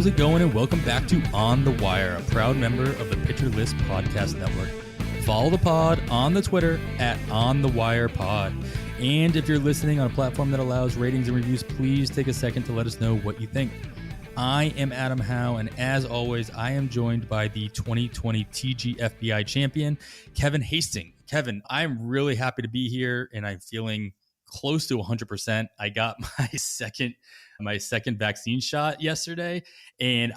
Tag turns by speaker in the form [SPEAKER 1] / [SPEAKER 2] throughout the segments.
[SPEAKER 1] How's it going? And welcome back to On the Wire, a proud member of the Pitcher List Podcast Network. Follow the pod on the Twitter at OnTheWirePod. And if you're listening on a platform that allows ratings and reviews, please take a second to let us know what you think. I am Adam Howe, and as always, I am joined by the 2020 TGFBI champion, Kevin Hastings. Kevin, I'm really happy to be here, and I'm feeling close to 100%. I got my second vaccine shot yesterday, and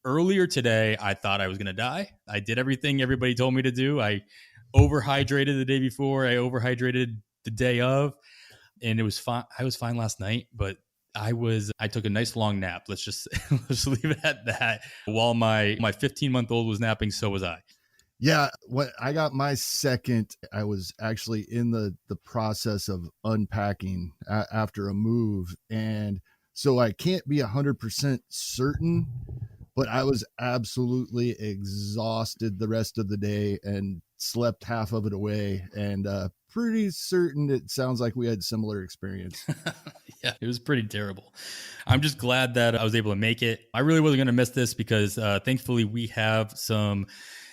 [SPEAKER 1] earlier today, I thought I was going to die. I did everything everybody told me to do. I overhydrated the day before. I overhydrated the day of, and it was fine. I was fine last night, but I took a nice long nap. Let's leave it at that. While my 15-month-old was napping, so was I.
[SPEAKER 2] Yeah, when I got my second, I was actually in the process of unpacking after a move. And so I can't be 100% certain, but I was absolutely exhausted the rest of the day and slept half of it away. And pretty certain it sounds like we had similar experience.
[SPEAKER 1] Yeah, it was pretty terrible. I'm just glad that I was able to make it. I really wasn't going to miss this because thankfully we have some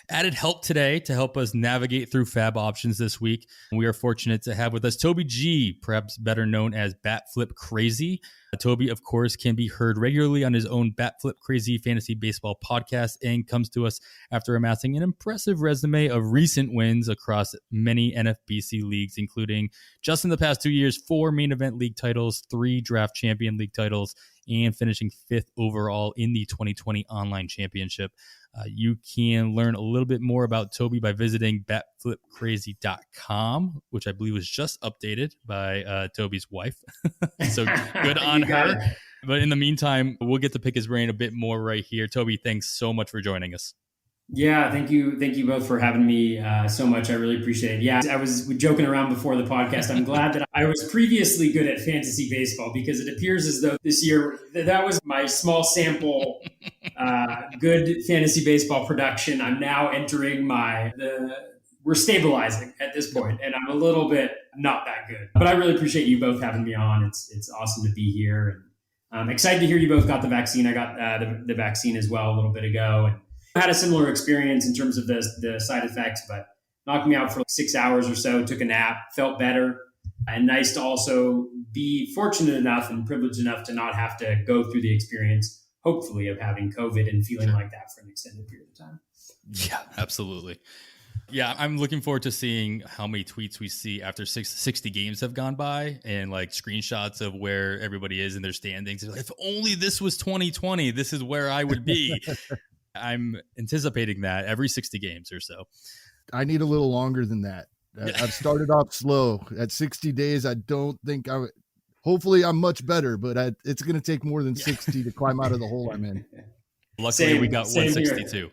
[SPEAKER 1] added help today to help us navigate through FAAB options this week. We are fortunate to have with us Toby G, perhaps better known as Bat Flip Crazy. Toby, of course, can be heard regularly on his own Bat Flip Crazy fantasy baseball podcast and comes to us after amassing an impressive resume of recent wins across many NFBC leagues, including just in the past 2 years, 4 main event league titles, 3 draft champion league titles, and finishing 5th overall in the 2020 online championship. You can learn a little bit more about Toby by visiting batflipcrazy.com, which I believe was just updated by Toby's wife. So good on her. But in the meantime, we'll get to pick his brain a bit more right here. Toby, thanks so much for joining us.
[SPEAKER 3] Yeah, thank you. Thank you both for having me so much. I really appreciate it. Yeah, I was joking around before the podcast. I'm glad that I was previously good at fantasy baseball because it appears as though this year that was my small sample good fantasy baseball production. I'm now entering we're stabilizing at this point, and I'm a little bit not that good. But I really appreciate you both having me on. It's awesome to be here. And I'm excited to hear you both got the vaccine. I got the vaccine as well a little bit ago. And I had a similar experience in terms of the side effects, but knocked me out for 6 hours or so, took a nap, felt better, and nice to also be fortunate enough and privileged enough to not have to go through the experience, hopefully, of having COVID and feeling like that for an extended period of time.
[SPEAKER 1] Yeah, absolutely. Yeah, I'm looking forward to seeing how many tweets we see after 60 games have gone by and like screenshots of where everybody is in their standings. Like, if only this was 2020, this is where I would be. I'm anticipating that every 60 games or so.
[SPEAKER 2] I need a little longer than that. I've started off slow. At 60 days, I don't think hopefully I'm much better, but it's going to take more than 60 to climb out of the hole I'm in.
[SPEAKER 1] Luckily, we got 162.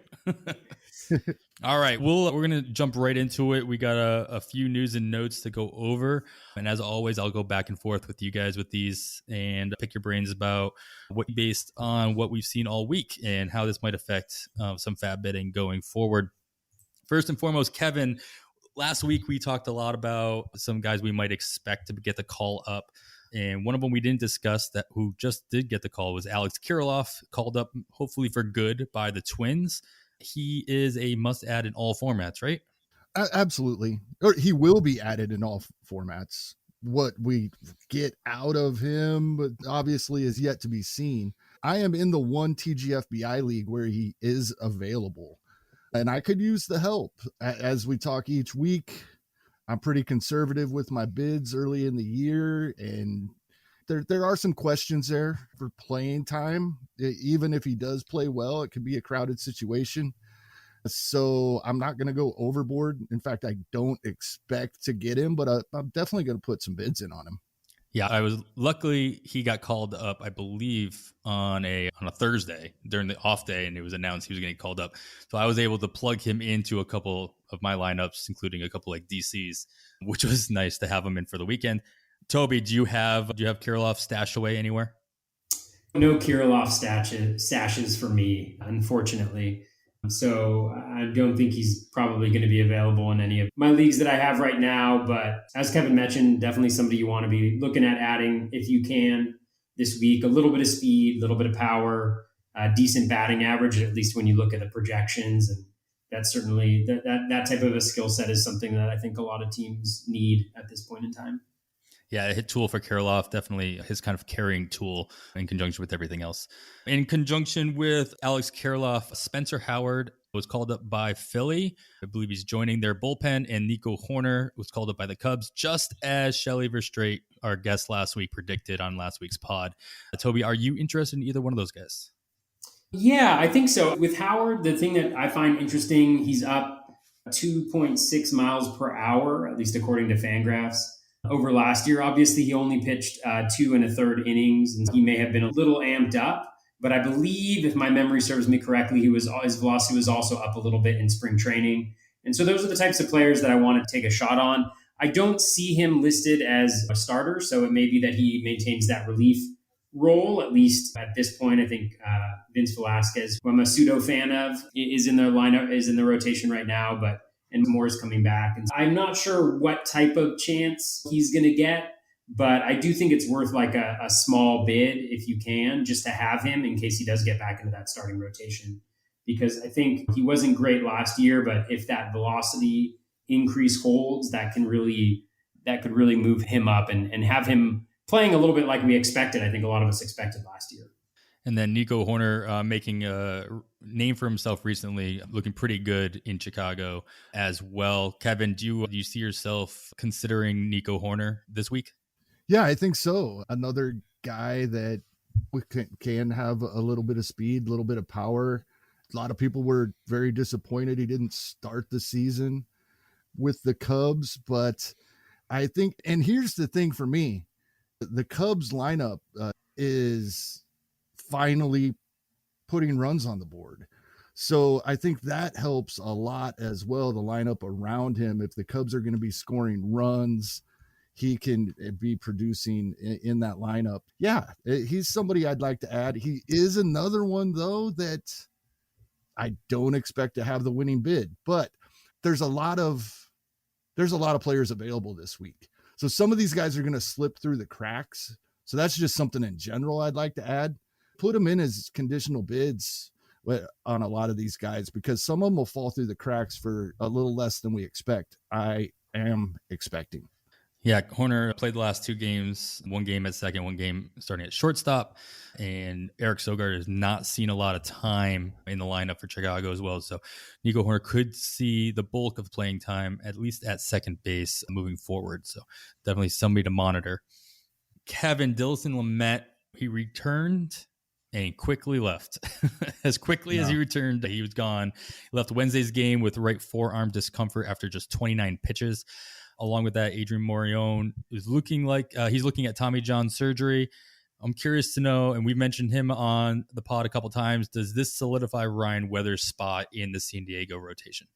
[SPEAKER 1] All right. We're going to jump right into it. We got a few news and notes to go over. And as always, I'll go back and forth with you guys with these and pick your brains about based on what we've seen all week and how this might affect some FAAB betting going forward. First and foremost, Kevin, last week we talked a lot about some guys we might expect to get the call up. And one of them we didn't discuss who just did get the call was Alex Kiriloff, called up hopefully for good by the Twins. He is a must-add in all formats, right?
[SPEAKER 2] Absolutely. Or he will be added in all formats. What we get out of him, but obviously is yet to be seen. I am in the one TGFBI league where he is available, and I could use the help. As we talk each week, I'm pretty conservative with my bids early in the year, and there are some questions there for playing time. Even if he does play well, it could be a crowded situation. So I'm not going to go overboard. In fact, I don't expect to get him, but I'm definitely going to put some bids in on him.
[SPEAKER 1] Yeah, luckily he got called up, I believe, on a Thursday during the off day, and it was announced he was getting called up. So I was able to plug him into a couple of my lineups, including a couple like DCs, which was nice to have him in for the weekend. Toby, do you have Kiriloff stashed away anywhere?
[SPEAKER 3] No Kiriloff stashes for me, unfortunately. So I don't think he's probably going to be available in any of my leagues that I have right now. But as Kevin mentioned, definitely somebody you want to be looking at adding if you can this week. A little bit of speed, a little bit of power, decent batting average, at least when you look at the projections. And that's certainly that type of a skill set is something that I think a lot of teams need at this point in time.
[SPEAKER 1] Yeah, a hit tool for Kiriloff, definitely his kind of carrying tool in conjunction with everything else. In conjunction with Alex Kiriloff, Spencer Howard was called up by Philly. I believe he's joining their bullpen, and Nico Hoerner was called up by the Cubs, just as Shelly Verstrate, our guest last week, predicted on last week's pod. Toby, are you interested in either one of those guys?
[SPEAKER 3] Yeah, I think so. With Howard, the thing that I find interesting, he's up 2.6 miles per hour, at least according to Fangraphs. Over last year, obviously, he only pitched 2 1/3 innings, and he may have been a little amped up. But I believe, if my memory serves me correctly, his velocity was also up a little bit in spring training. And so those are the types of players that I want to take a shot on. I don't see him listed as a starter, so it may be that he maintains that relief role, at least at this point. I think Vince Velasquez, who I'm a pseudo fan of, is in their lineup, is in the rotation right now, and Moore is coming back. And I'm not sure what type of chance he's going to get, but I do think it's worth like a small bid if you can, just to have him in case he does get back into that starting rotation. Because I think he wasn't great last year, but if that velocity increase holds, that could really move him up and have him playing a little bit like we expected. I think a lot of us expected last year.
[SPEAKER 1] And then Nico Hoerner making a name for himself recently, looking pretty good in Chicago as well. Kevin, do you see yourself considering Nico Hoerner this week?
[SPEAKER 2] Yeah, I think so. Another guy that can have a little bit of speed, a little bit of power. A lot of people were very disappointed he didn't start the season with the Cubs, but I think, and here's the thing for me, the Cubs lineup is finally putting runs on the board. So I think that helps a lot as well, the lineup around him. If the Cubs are going to be scoring runs, he can be producing in that lineup. Yeah, he's somebody I'd like to add. He is another one, though, that I don't expect to have the winning bid, but there's a lot of players available this week. So some of these guys are going to slip through the cracks. So that's just something in general I'd like to add. Put them in as conditional bids on a lot of these guys, because some of them will fall through the cracks for a little less than we expect. I am expecting.
[SPEAKER 1] Yeah, Hoerner played the last 2 games, 1 game at second, 1 game starting at shortstop. And Eric Sogard has not seen a lot of time in the lineup for Chicago as well. So Nico Hoerner could see the bulk of playing time, at least at second base, moving forward. So definitely somebody to monitor. Kevin, Dilson Lamet, he returned and he quickly left. As quickly as he returned, he was gone. He left Wednesday's game with right forearm discomfort after just 29 pitches. Along with that, Adrian Moreland is looking like he's looking at Tommy John surgery. I'm curious to know, and we mentioned him on the pod a couple times, does this solidify Ryan Weathers' spot in the San Diego rotation?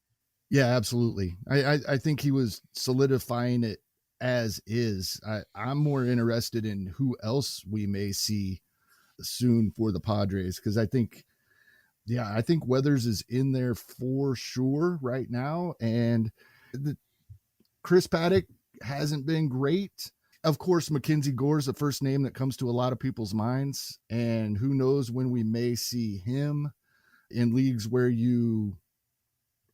[SPEAKER 2] Yeah, absolutely. I think he was solidifying it as is. I'm more interested in who else we may see soon for the Padres, because I think Weathers is in there for sure right now. And Chris Paddock hasn't been great. Of course, Mackenzie Gore is the first name that comes to a lot of people's minds, and who knows when we may see him in leagues where you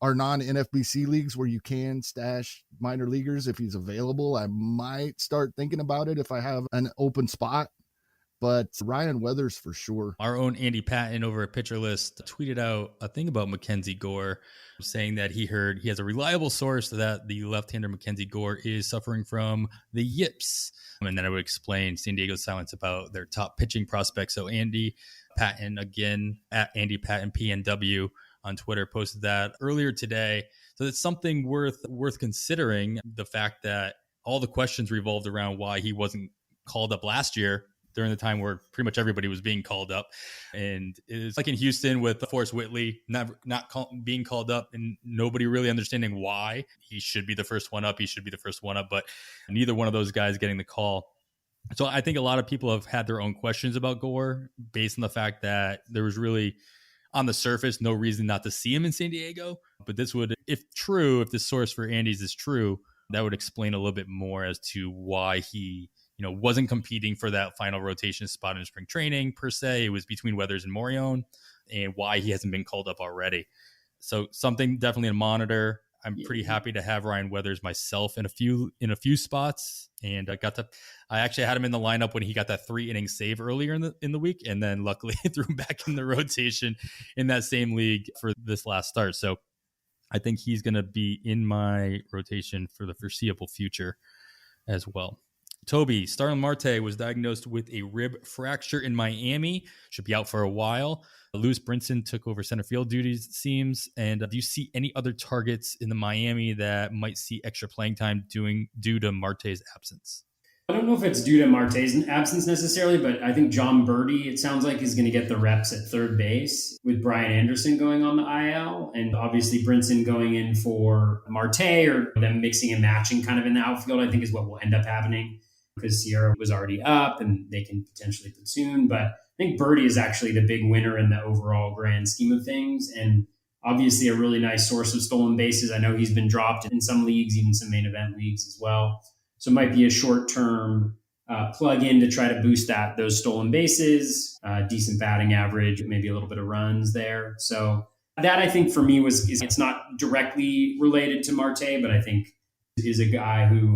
[SPEAKER 2] are non-NFBC leagues where you can stash minor leaguers. If he's available, I might start thinking about it if I have an open spot. But Ryan Weathers for sure.
[SPEAKER 1] Our own Andy Patton over at Pitcher List tweeted out a thing about Mackenzie Gore, saying that he has a reliable source that the left-hander Mackenzie Gore is suffering from the yips. And then I would explain San Diego's silence about their top pitching prospects. So Andy Patton, again, at Andy Patton PNW on Twitter, posted that earlier today. So it's something worth considering, the fact that all the questions revolved around why he wasn't called up last year during the time where pretty much everybody was being called up. And it's like in Houston with Forrest Whitley being called up and nobody really understanding why. He should be the first one up. But neither one of those guys getting the call. So I think a lot of people have had their own questions about Gore based on the fact that there was really, on the surface, no reason not to see him in San Diego. But this would, if this source for Andy's is true, that would explain a little bit more as to why he wasn't competing for that final rotation spot in spring training per se. It was between Weathers and Moreland, and why he hasn't been called up already. So something definitely to monitor. I'm pretty happy to have Ryan Weathers myself in a few spots, and I actually had him in the lineup when he got that 3-inning save earlier in the week, and then luckily threw him back in the rotation in that same league for this last start. So I think he's going to be in my rotation for the foreseeable future as well. Toby, Starlin Marte was diagnosed with a rib fracture in Miami. Should be out for a while. Lewis Brinson took over center field duties, it seems. And do you see any other targets in the Miami that might see extra playing time due to Marte's absence?
[SPEAKER 3] I don't know if it's due to Marte's absence necessarily, but I think Jon Berti, it sounds like, is going to get the reps at third base with Brian Anderson going on the IL, and obviously Brinson going in for Marte, or them mixing and matching kind of in the outfield, I think is what will end up happening, because Sierra was already up and they can potentially platoon. But I think Berti is actually the big winner in the overall grand scheme of things, and obviously a really nice source of stolen bases. I know he's been dropped in some leagues, even some main event leagues as well. So it might be a short-term plug in to try to boost those stolen bases, decent batting average, maybe a little bit of runs there. So that, I think, for me it's not directly related to Marte, but I think is a guy who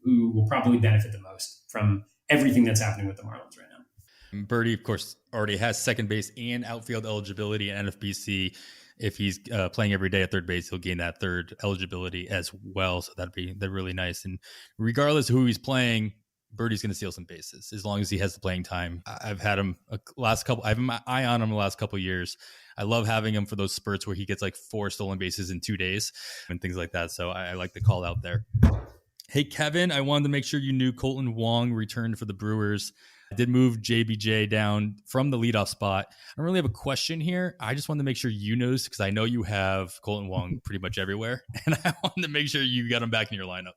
[SPEAKER 3] will probably benefit the most from everything that's happening with the Marlins right now.
[SPEAKER 1] Berti, of course, already has second base and outfield eligibility in NFBC. If he's playing every day at third base, he'll gain that third eligibility as well. So that'd really nice. And regardless of who he's playing, Berti's going to steal some bases as long as he has the playing time. I've had him I have my eye on him the last couple of years. I love having him for those spurts where he gets like 4 stolen bases in 2 days and things like that. So I like the call out there. Hey, Kevin, I wanted to make sure you knew Kolton Wong returned for the Brewers. I did move JBJ down from the leadoff spot. I don't really have a question here. I just wanted to make sure you noticed, because I know you have Kolton Wong pretty much everywhere, and I wanted to make sure you got him back in your lineup.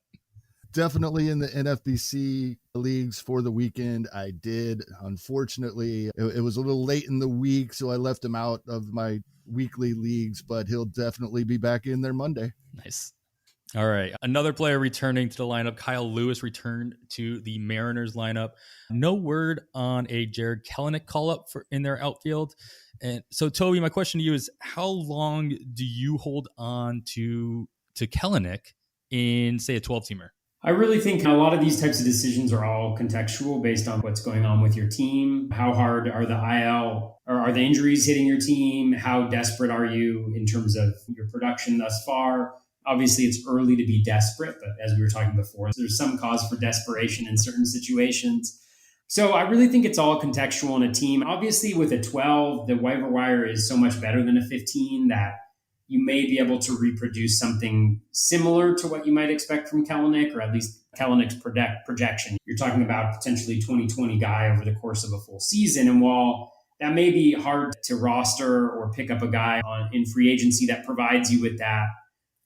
[SPEAKER 2] Definitely in the NFBC leagues for the weekend. I did. Unfortunately, it was a little late in the week, so I left him out of my weekly leagues, but he'll definitely be back in there Monday.
[SPEAKER 1] Nice. All right. Another player returning to the lineup. Kyle Lewis returned to the Mariners lineup. No word on a Jared Kelenic call-up in their outfield. And so, Toby, my question to you is, how long do you hold on to Kelenic in, say, a 12-teamer?
[SPEAKER 3] I really think a lot of these types of decisions are all contextual based on what's going on with your team. How hard are the IL, or are the injuries hitting your team? How desperate are you in terms of your production thus far? Obviously, it's early to be desperate, but as we were talking before, there's some cause for desperation in certain situations. So I really think it's all contextual in a team. Obviously, with a 12, the waiver wire is so much better than a 15 that you may be able to reproduce something similar to what you might expect from Kelenic, or at least Kelenic's projection. You're talking about potentially 2020 guy over the course of a full season. And while that may be hard to roster or pick up a guy in free agency that provides you with that,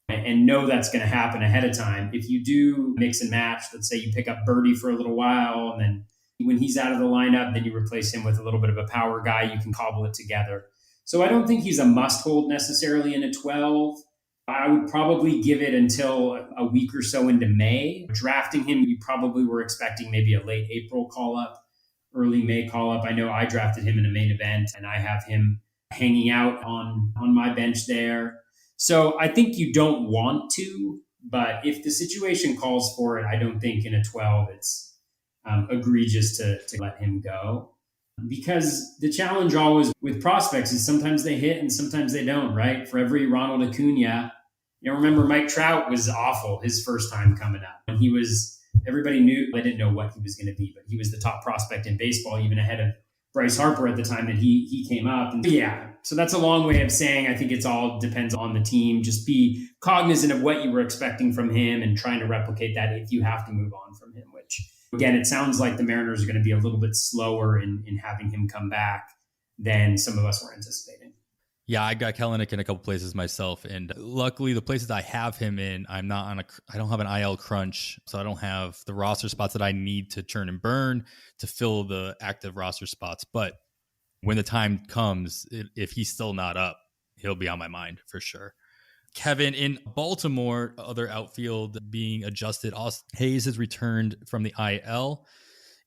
[SPEAKER 3] and know that's going to happen ahead of time, if you do mix and match, let's say you pick up Berti for a little while, and then when he's out of the lineup, then you replace him with a little bit of a power guy, you can cobble it together. So I don't think he's a must-hold necessarily in a 12. I would probably give it until a week or so into May. Drafting him, you probably were expecting maybe a late April call-up, early May call-up. I know I drafted him in a main event, and I have him hanging out on my bench there. So I think you don't want to, but if the situation calls for it, I don't think in a 12 it's egregious to let him go. Because the challenge always with prospects is sometimes they hit and sometimes they don't, right? For every Ronald Acuna, remember Mike Trout was awful his first time coming up. And everybody knew, I didn't know what he was going to be, but he was the top prospect in baseball, even ahead of Bryce Harper at the time that he came up. And so that's a long way of saying I think it's all depends on the team. Just be cognizant of what you were expecting from him and trying to replicate that if you have to move on from him, which, again, it sounds like the Mariners are going to be a little bit slower in having him come back than some of us were anticipating.
[SPEAKER 1] Yeah, I got Kelenic in a couple places myself, and luckily the places I have him in, I don't have an IL crunch, so I don't have the roster spots that I need to churn and burn to fill the active roster spots. But when the time comes, if he's still not up, he'll be on my mind for sure. Kevin, in Baltimore, other outfield being adjusted. Austin Hayes has returned from the IL,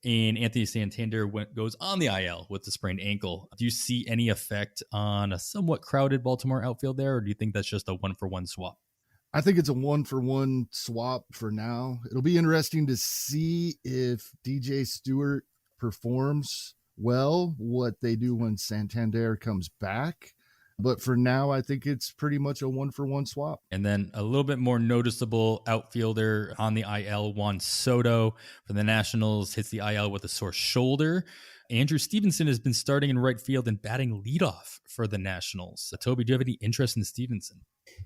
[SPEAKER 1] and Anthony Santander goes on the IL with the sprained ankle. Do you see any effect on a somewhat crowded Baltimore outfield there, or do you think that's just a one-for-one swap?
[SPEAKER 2] I think it's a 1-for-1 swap for now. It'll be interesting to see if DJ Stewart performs well, what they do when Santander comes back. But for now, I think it's pretty much a 1-for-1 swap.
[SPEAKER 1] And then a little bit more noticeable outfielder on the IL, Juan Soto for the Nationals, hits the IL with a sore shoulder. Andrew Stevenson has been starting in right field and batting leadoff for the Nationals. So, Toby, do you have any interest in Stevenson?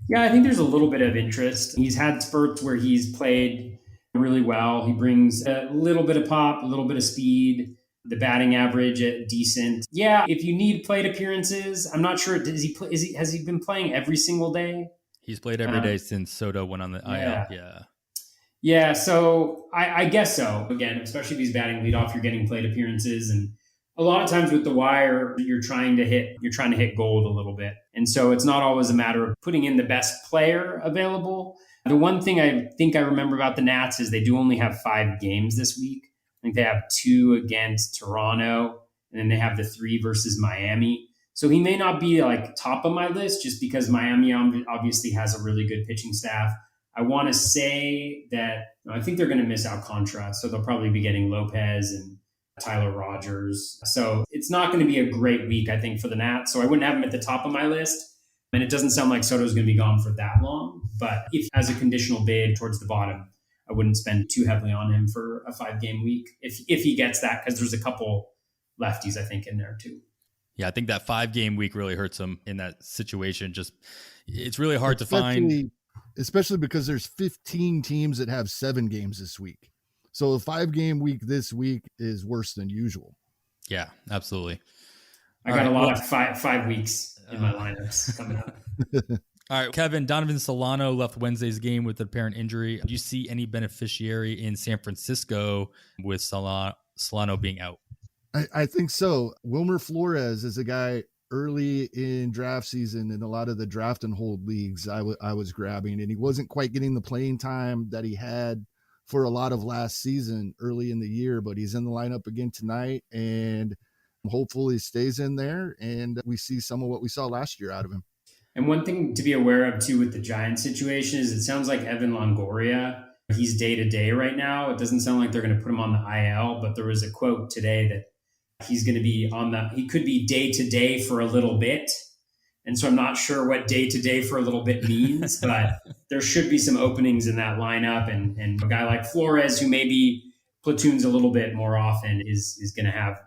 [SPEAKER 3] Yeah, I think there's a little bit of interest. He's had spurts where he's played really well. He brings a little bit of pop, a little bit of speed, the batting average decent. Yeah, if you need plate appearances, I'm not sure. Has he been playing every single day?
[SPEAKER 1] He's played every day since Soto went on the IL.
[SPEAKER 3] Yeah, so I guess so. Again, especially if he's batting leadoff, you're getting plate appearances, and a lot of times with the wire, you're trying to hit gold a little bit. And so it's not always a matter of putting in the best player available. The one thing I think I remember about the Nats is they do only have 5 games this week. I think they have 2 against Toronto, and then they have the 3 versus Miami. So he may not be like top of my list just because Miami obviously has a really good pitching staff. I want to say that I think they're going to miss Alcantara. So they'll probably be getting Lopez and Tyler Rogers. So it's not going to be a great week, I think, for the Nats. So I wouldn't have him at the top of my list. And it doesn't sound like Soto's going to be gone for that long. But if as a conditional bid towards the bottom, I wouldn't spend too heavily on him for a 5-game week if he gets that, because there's a couple lefties, I think, in there too.
[SPEAKER 1] Yeah, I think that 5-game week really hurts him in that situation. Just it's really hard to find.
[SPEAKER 2] Especially because there's 15 teams that have 7 games this week. So a 5-game week this week is worse than usual.
[SPEAKER 1] Yeah, absolutely.
[SPEAKER 3] I got a lot of five weeks in my lineups coming up.
[SPEAKER 1] All right, Kevin, Donovan Solano left Wednesday's game with an apparent injury. Do you see any beneficiary in San Francisco with Solano being out?
[SPEAKER 2] I think so. Wilmer Flores is a guy early in draft season in a lot of the draft and hold leagues I was grabbing, and he wasn't quite getting the playing time that he had for a lot of last season early in the year, but he's in the lineup again tonight, and hopefully stays in there and we see some of what we saw last year out of him.
[SPEAKER 3] And one thing to be aware of too with the Giants situation is it sounds like Evan Longoria, he's day-to-day right now. It doesn't sound like they're going to put him on the IL, but there was a quote today that he's going to be he could be day-to-day for a little bit. And so I'm not sure what day-to-day for a little bit means, but there should be some openings in that lineup. And a guy like Flores, who maybe platoons a little bit more often, is going to have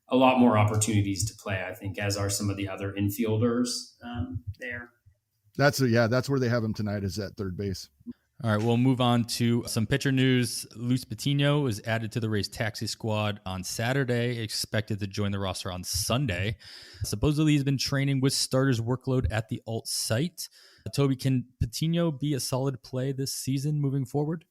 [SPEAKER 3] a lot more opportunities to play, I think, as are some of the other infielders there.
[SPEAKER 2] That's where they have him tonight, is at third base.
[SPEAKER 1] All right, we'll move on to some pitcher news. Luis Patino is added to the Rays taxi squad on Saturday, expected to join the roster on Sunday. Supposedly, he's been training with starters workload at the alt site. Toby, can Patino be a solid play this season moving forward?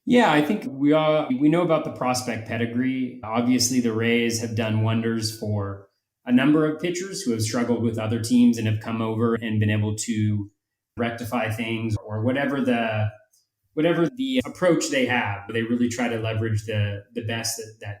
[SPEAKER 3] Yeah, I think we know about the prospect pedigree. Obviously, the Rays have done wonders for a number of pitchers who have struggled with other teams and have come over and been able to rectify things, or whatever the approach they have. They really try to leverage the best that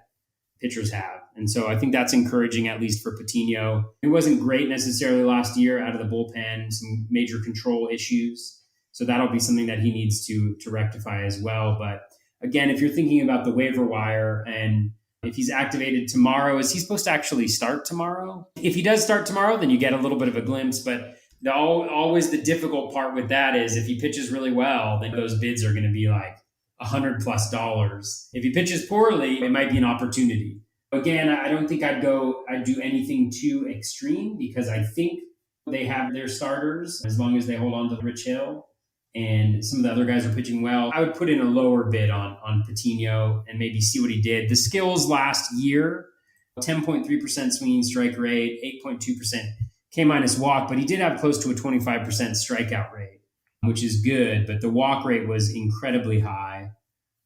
[SPEAKER 3] pitchers have. And so I think that's encouraging, at least for Patino. It wasn't great necessarily last year out of the bullpen, some major control issues. So that'll be something that he needs to rectify as well. But again, if you're thinking about the waiver wire and if he's activated tomorrow, is he supposed to actually start tomorrow? If he does start tomorrow, then you get a little bit of a glimpse. But always the difficult part with that is if he pitches really well, then those bids are going to be like $100+. If he pitches poorly, it might be an opportunity. Again, I don't think I'd do anything too extreme because I think they have their starters as long as they hold on to Rich Hill. And some of the other guys are pitching well. I would put in a lower bid on Patino and maybe see what he did. The skills last year, 10.3% swinging strike rate, 8.2% K- walk, but he did have close to a 25% strikeout rate, which is good. But the walk rate was incredibly high.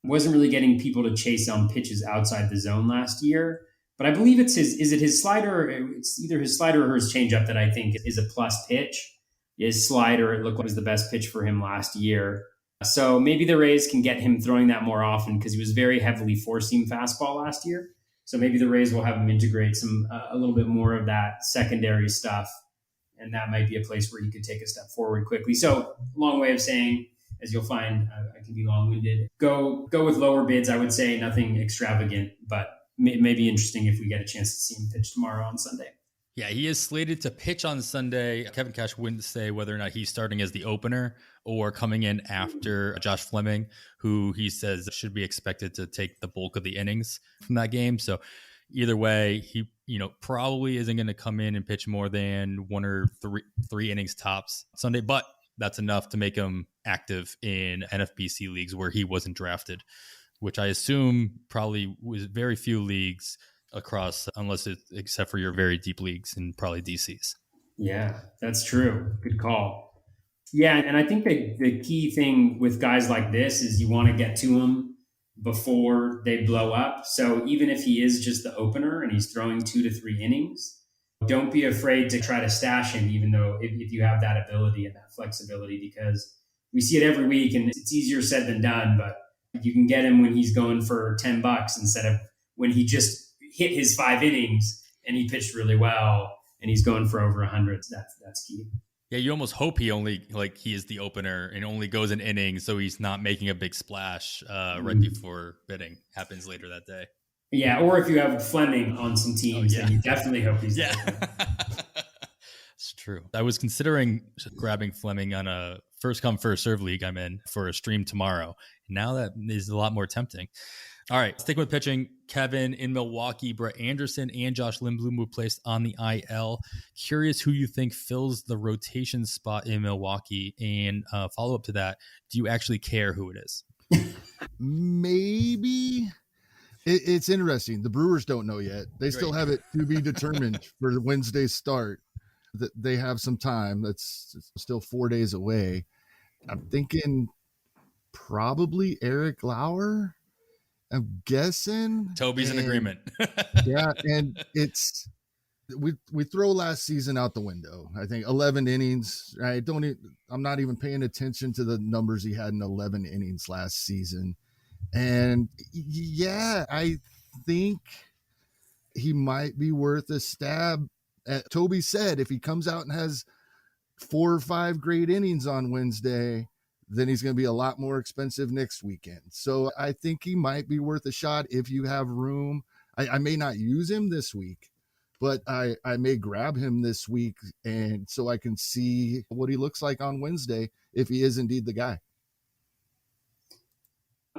[SPEAKER 3] Wasn't really getting people to chase on pitches outside the zone last year. But I believe it's his slider? It's either his slider or his changeup that I think is a plus pitch. His slider, it looked like was the best pitch for him last year. So maybe the Rays can get him throwing that more often because he was very heavily four-seam fastball last year. So maybe the Rays will have him integrate a little bit more of that secondary stuff. And that might be a place where he could take a step forward quickly. So long way of saying, as you'll find, I can be long-winded. Go with lower bids, I would say. Nothing extravagant, but may be interesting if we get a chance to see him pitch tomorrow on Sunday.
[SPEAKER 1] Yeah, he is slated to pitch on Sunday. Kevin Cash wouldn't say whether or not he's starting as the opener or coming in after Josh Fleming, who he says should be expected to take the bulk of the innings from that game. So either way, he probably isn't going to come in and pitch more than one or three innings tops Sunday, but that's enough to make him active in NFBC leagues where he wasn't drafted, which I assume probably was very few leagues across, except for your very deep leagues and probably DCs.
[SPEAKER 3] Yeah, that's true. Good call. Yeah, and I think the key thing with guys like this is you want to get to them before they blow up. So even if he is just the opener and he's throwing 2 to 3 innings, don't be afraid to try to stash him, even though if you have that ability and that flexibility, because we see it every week and it's easier said than done, but you can get him when he's going for $10 instead of when he just hit his 5 innings and he pitched really well and he's going for over 100. That's key.
[SPEAKER 1] Yeah, you almost hope he is the opener and only goes an inning, so he's not making a big splash right before bidding happens later that day.
[SPEAKER 3] Yeah, or if you have Fleming on some teams, then you definitely hope he's there.
[SPEAKER 1] It's true. I was considering grabbing Fleming on a first come, first serve league I'm in for a stream tomorrow. Now that is a lot more tempting. All right, sticking with pitching, Kevin in Milwaukee, Brett Anderson and Josh Lindblom were placed on the IL. Curious who you think fills the rotation spot in Milwaukee, and follow up to that, do you actually care who it is?
[SPEAKER 2] Maybe. It's interesting. The Brewers don't know yet. They still have it to be determined for the Wednesday start. That they have some time. That's still 4 days away. I'm thinking probably Eric Lauer. I'm guessing
[SPEAKER 1] Toby's in agreement.
[SPEAKER 2] Yeah, and it's we throw last season out the window. I think 11 innings. I'm not even paying attention to the numbers he had in 11 innings last season. And yeah, I think he might be worth a stab. Toby said if he comes out and has 4 or 5 great innings on Wednesday, then he's going to be a lot more expensive next weekend. So I think he might be worth a shot if you have room. I may not use him this week, but I may grab him this week, and so I can see what he looks like on Wednesday if he is indeed the guy.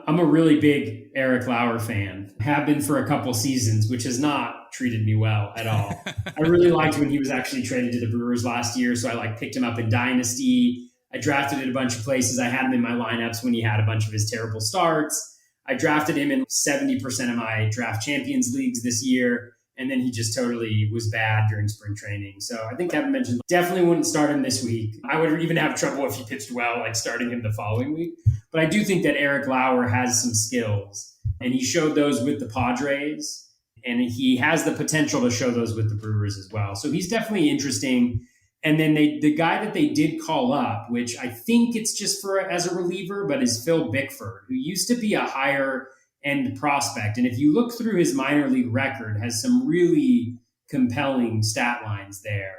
[SPEAKER 3] I'm a really big Eric Lauer fan. Have been for a couple seasons, which has not treated me well at all. I really liked when he was actually traded to the Brewers last year, so I picked him up in Dynasty. I drafted in a bunch of places. I had him in my lineups when he had a bunch of his terrible starts. I drafted him in 70% of my draft champions leagues this year. And then he just totally was bad during spring training. So I think Kevin mentioned definitely wouldn't start him this week. I would even have trouble if he pitched well, starting him the following week. But I do think that Eric Lauer has some skills, and he showed those with the Padres, and he has the potential to show those with the Brewers as well. So he's definitely interesting. And then the guy that they did call up, which I think it's just as a reliever, but is Phil Bickford, who used to be a higher end prospect. And if you look through his minor league record, has some really compelling stat lines there.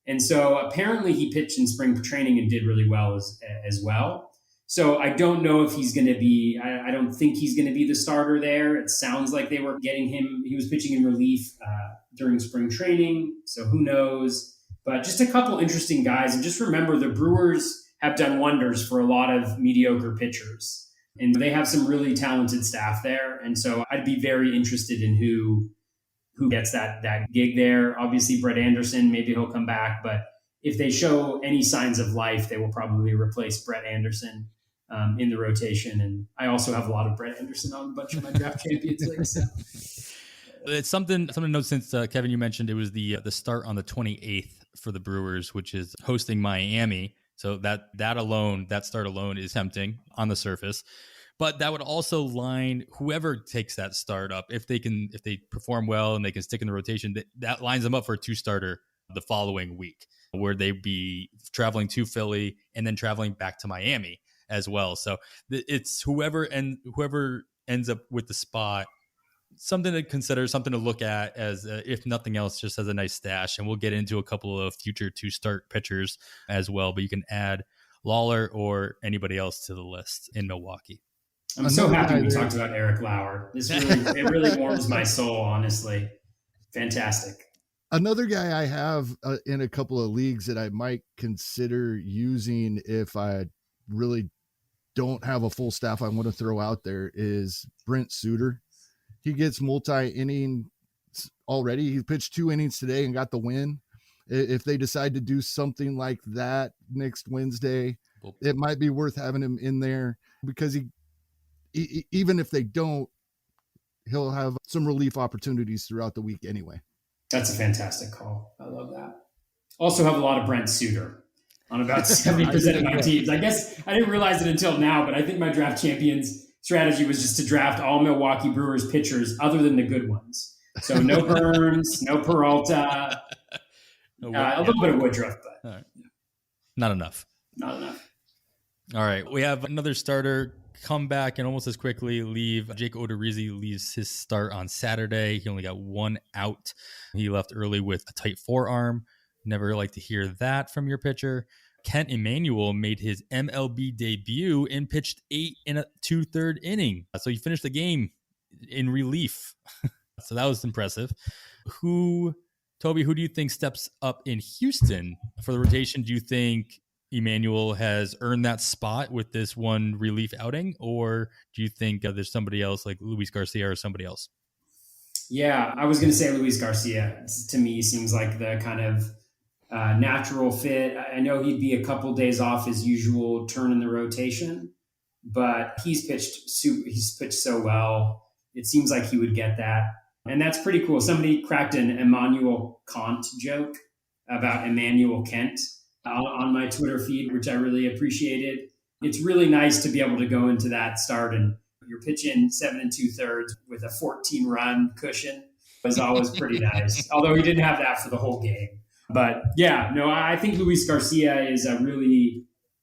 [SPEAKER 3] And so apparently he pitched in spring training and did really well as well. So I don't know if he's going to be, I don't think he's going to be the starter there. It sounds like they were getting him. He was pitching in relief during spring training. So who knows? But just a couple interesting guys. And just remember, the Brewers have done wonders for a lot of mediocre pitchers. And they have some really talented staff there. And so I'd be very interested in who gets that gig there. Obviously, Brett Anderson, maybe he'll come back. But if they show any signs of life, they will probably replace Brett Anderson in the rotation. And I also have a lot of Brett Anderson on a bunch of my draft champions leagues. So.
[SPEAKER 1] It's something to note since, Kevin, you mentioned it was the start on the 28th for the Brewers, which is hosting Miami. So that start alone is tempting on the surface. But that would also line whoever takes that start up. If they perform well and they can stick in the rotation, that lines them up for a 2-starter the following week. where they'd be traveling to Philly and then traveling back to Miami as well. So it's whoever ends up with the spot, something to consider, something to look at as, if nothing else, just as a nice stash. And we'll get into a couple of future to start pitchers as well, but you can add Lawler or anybody else to the list in Milwaukee.
[SPEAKER 3] I'm so happy we talked about Eric Lauer. It really warms my soul, honestly. Fantastic.
[SPEAKER 2] Another guy I have in a couple of leagues that I might consider using if I really don't have a full staff I want to throw out there is Brent Suter. He gets multi-inning already. He pitched 2 innings today and got the win. If they decide to do something like that next Wednesday, it might be worth having him in there because he even if they don't, he'll have some relief opportunities throughout the week anyway.
[SPEAKER 3] That's a fantastic call. I love that. Also have a lot of Brent Suter on about 70% of my teams. I guess I didn't realize it until now, but I think my draft champions strategy was just to draft all Milwaukee Brewers pitchers other than the good ones. So no Burns, no Peralta, a little bit of Woodruff, but
[SPEAKER 1] right. Not enough.
[SPEAKER 3] Not enough.
[SPEAKER 1] All right. We have another starter come back and almost as quickly leave. Jake Odorizzi leaves his start on Saturday. He only got 1 out. He left early with a tight forearm. Never like to hear that from your pitcher. Kent Emanuel made his MLB debut and pitched 8 2/3 inning. So he finished the game in relief. So that was impressive. Toby, who do you think steps up in Houston for the rotation? Do you think Emanuel has earned that spot with this one relief outing, or do you think there's somebody else like Luis Garcia or somebody else?
[SPEAKER 3] Yeah, I was going to say Luis Garcia. To me, seems like the kind of natural fit. I know he'd be a couple days off his usual turn in the rotation, but he's pitched so well. It seems like he would get that, and that's pretty cool. Somebody cracked an Emmanuel Kant joke about Emmanuel Kent on my Twitter feed, which I really appreciated. It's really nice to be able to go into that start and you're pitching 7 2/3 with a 14-run cushion was always pretty nice. Although he didn't have that for the whole game. But yeah, no, I think Luis Garcia is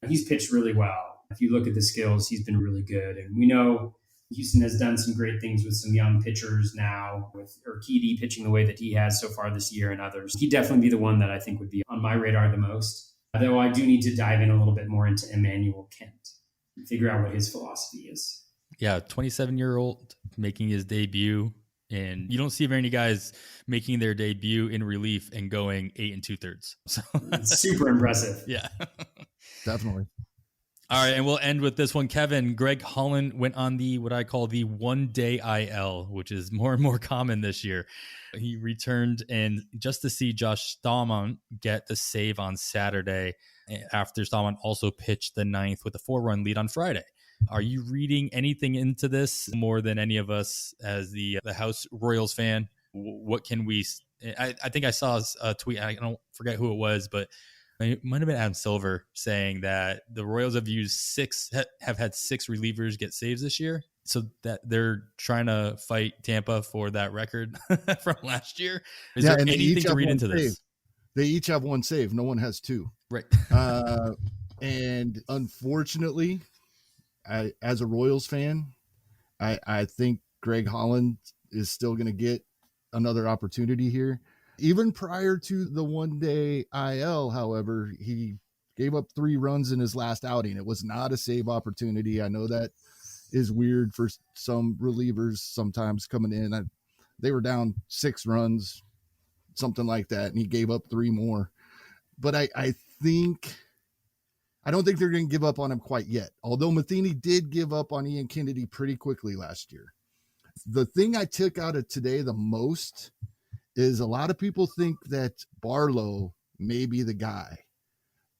[SPEAKER 3] he's pitched really well. If you look at the skills, he's been really good. And we know Houston has done some great things with some young pitchers now, with Urquidy pitching the way that he has so far this year and others. He'd definitely be the one that I think would be on my radar the most. Though I do need to dive in a little bit more into Emmanuel Kent and figure out what his philosophy is.
[SPEAKER 1] Yeah, 27-year-old making his debut. And you don't see very many guys making their debut in relief and going 8 2/3. So
[SPEAKER 3] it's super impressive.
[SPEAKER 1] Yeah.
[SPEAKER 2] Definitely.
[SPEAKER 1] All right, and we'll end with this one. Kevin, Greg Holland went on what I call the one-day IL, which is more and more common this year. He returned, and just to see Josh Stallman get the save on Saturday after Stallman also pitched the 9th with a 4-run lead on Friday. Are you reading anything into this more than any of us as the House Royals fan? What can we – I think I saw a tweet. I don't forget who it was, but – it might have been Adam Silver saying that the Royals have had 6 relievers get saves this year. So that they're trying to fight Tampa for that record from last year. Is there anything to read into this?
[SPEAKER 2] They each have 1 save. No one has 2.
[SPEAKER 1] Right.
[SPEAKER 2] And unfortunately, as a Royals fan, I think Greg Holland is still going to get another opportunity here. Even prior to the one-day IL, however, he gave up 3 runs in his last outing. It was not a save opportunity. I know that is weird for some relievers sometimes coming in. They were down 6 runs, something like that, and he gave up 3 more. But I don't think they're going to give up on him quite yet, although Matheny did give up on Ian Kennedy pretty quickly last year. The thing I took out of today the most is a lot of people think that Barlow may be the guy,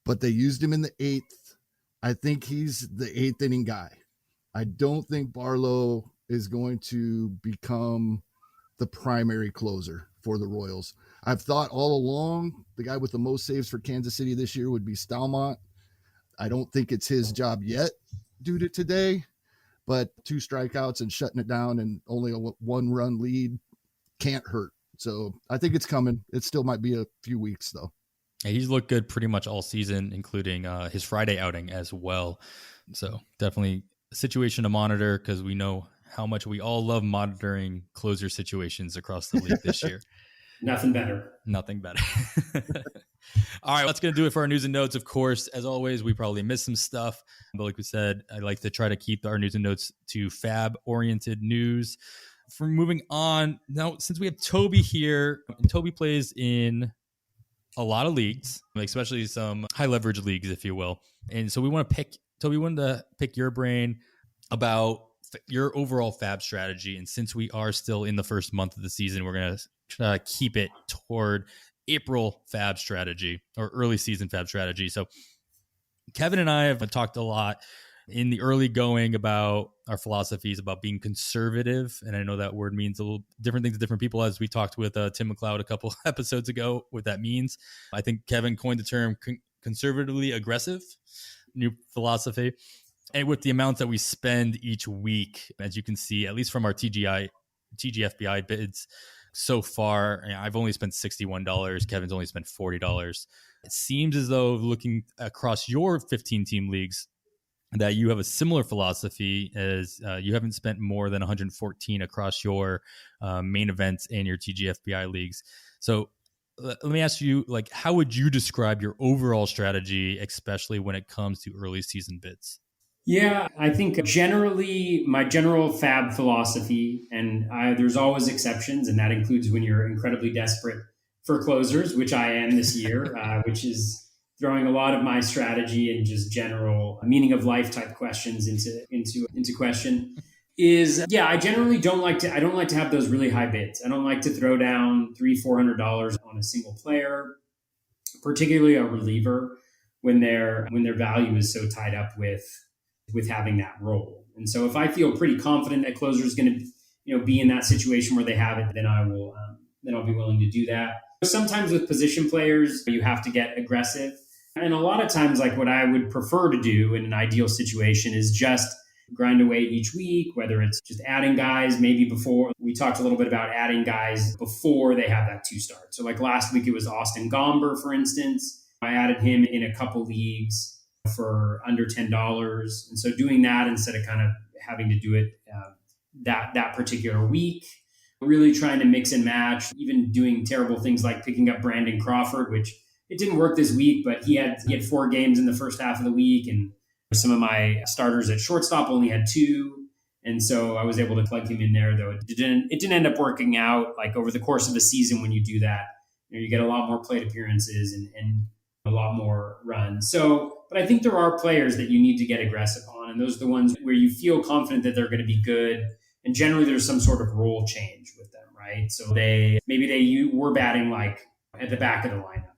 [SPEAKER 2] but they used him in the 8th. I think he's the 8th inning guy. I don't think Barlow is going to become the primary closer for the Royals. I've thought all along the guy with the most saves for Kansas City this year would be Stallman. I don't think it's his job yet due to today, but 2 strikeouts and shutting it down and only a 1-run lead can't hurt. So I think it's coming. It still might be a few weeks, though.
[SPEAKER 1] Yeah, he's looked good pretty much all season, including his Friday outing as well. So definitely a situation to monitor because we know how much we all love monitoring closer situations across the league this year.
[SPEAKER 3] Nothing better.
[SPEAKER 1] Nothing better. All right, that's going to do it for our news and notes. Of course, as always, we probably missed some stuff. But like we said, I like to try to keep our news and notes to FAAB-oriented news. For moving on, now, since we have Toby here, Toby plays in a lot of leagues, especially some high leverage leagues, if you will. And so we wanted to pick your brain about your overall FAAB strategy. And since we are still in the first month of the season, we're going to try to keep it toward April FAAB strategy or early season FAAB strategy. So Kevin and I have talked a lot in the early going about our philosophies about being conservative. And I know that word means a little different things to different people, as we talked with Tim McLeod a couple episodes ago, what that means. I think Kevin coined the term conservatively aggressive, new philosophy. And with the amounts that we spend each week, as you can see, at least from our TGFBI bids so far, I've only spent $61. Kevin's only spent $40. It seems as though, looking across your 15-team leagues, that you have a similar philosophy, as you haven't spent more than 114 across your main events and your TGFBI leagues. So let me ask you, how would you describe your overall strategy, especially when it comes to early season bids?
[SPEAKER 3] Yeah, I think generally my general FAAB philosophy, and there's always exceptions, and that includes when you're incredibly desperate for closers, which I am this year, which is throwing a lot of my strategy and just general meaning of life type questions into question. I generally don't like to have those really high bids. I don't like to throw down $300-$400 on a single player, particularly a reliever, when their value is so tied up with having that role. And so if I feel pretty confident that closer is going to be in that situation where they have it, then I'll be willing to do that. Sometimes with position players, you have to get aggressive. And a lot of times, what I would prefer to do in an ideal situation is just grind away each week, whether it's just adding guys, maybe before we talked a little bit about adding guys before they have that 2 start. So last week, it was Austin Gomber, for instance. I added him in a couple leagues for under $10. And so doing that instead of kind of having to do it that particular week, really trying to mix and match, even doing terrible things like picking up Brandon Crawford, which it didn't work this week, but he had 4 games in the first half of the week. And some of my starters at shortstop only had 2. And so I was able to plug him in there, though it didn't end up working out. Over the course of the season, when you do that, you get a lot more plate appearances and a lot more runs. But I think there are players that you need to get aggressive on. And those are the ones where you feel confident that they're going to be good. And generally there's some sort of role change with them, right? So they were batting at the back of the lineup,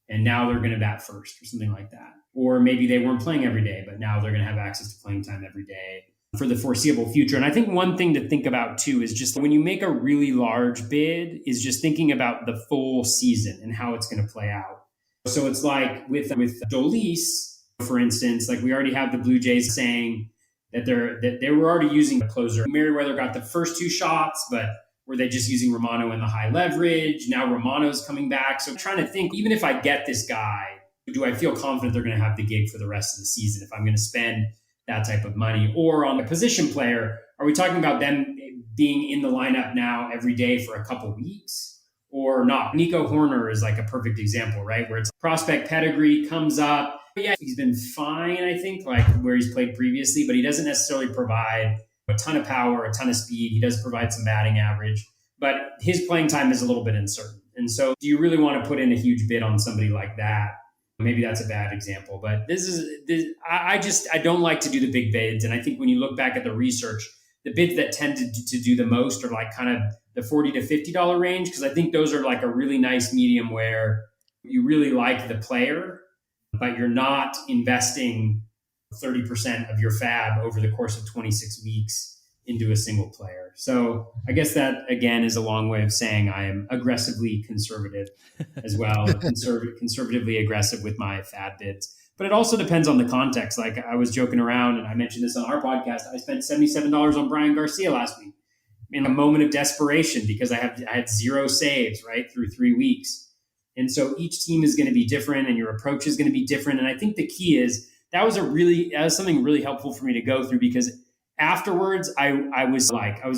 [SPEAKER 3] and now they're going to bat first or something like that. Or maybe they weren't playing every day, but now they're going to have access to playing time every day for the foreseeable future. And I think one thing to think about too is just when you make a really large bid is just thinking about the full season and how it's going to play out. So it's with Adolis, for instance, we already have the Blue Jays saying that they were already using a closer. Merriweather got the first 2 shots, but were they just using Romano in the high leverage? Now Romano's coming back. So I'm trying to think, even if I get this guy, do I feel confident they're going to have the gig for the rest of the season if I'm going to spend that type of money? Or on the position player, are we talking about them being in the lineup now every day for a couple weeks or not? Nico Hoerner is a perfect example, right? Where it's prospect pedigree comes up. Yeah, he's been fine, I think, where he's played previously, but he doesn't necessarily provide a ton of power, a ton of speed. He does provide some batting average, but his playing time is a little bit uncertain. And so do you really want to put in a huge bid on somebody like that? Maybe that's a bad example, but I don't like to do the big bids. And I think when you look back at the research, the bids that tend to do the most are kind of the $40 to $50 range, because I think those are a really nice medium where you really like the player, but you're not investing 30% of your FAAB over the course of 26 weeks into a single player. So I guess that, again, is a long way of saying I am aggressively conservative as well, conservatively aggressive with my FAAB bids. But it also depends on the context. I was joking around, and I mentioned this on our podcast. I spent $77 on Brian Garcia last week in a moment of desperation because I had 0 saves, right, through 3 weeks. And so each team is going to be different and your approach is going to be different. And I think the key is that was something really helpful for me to go through, because afterwards I was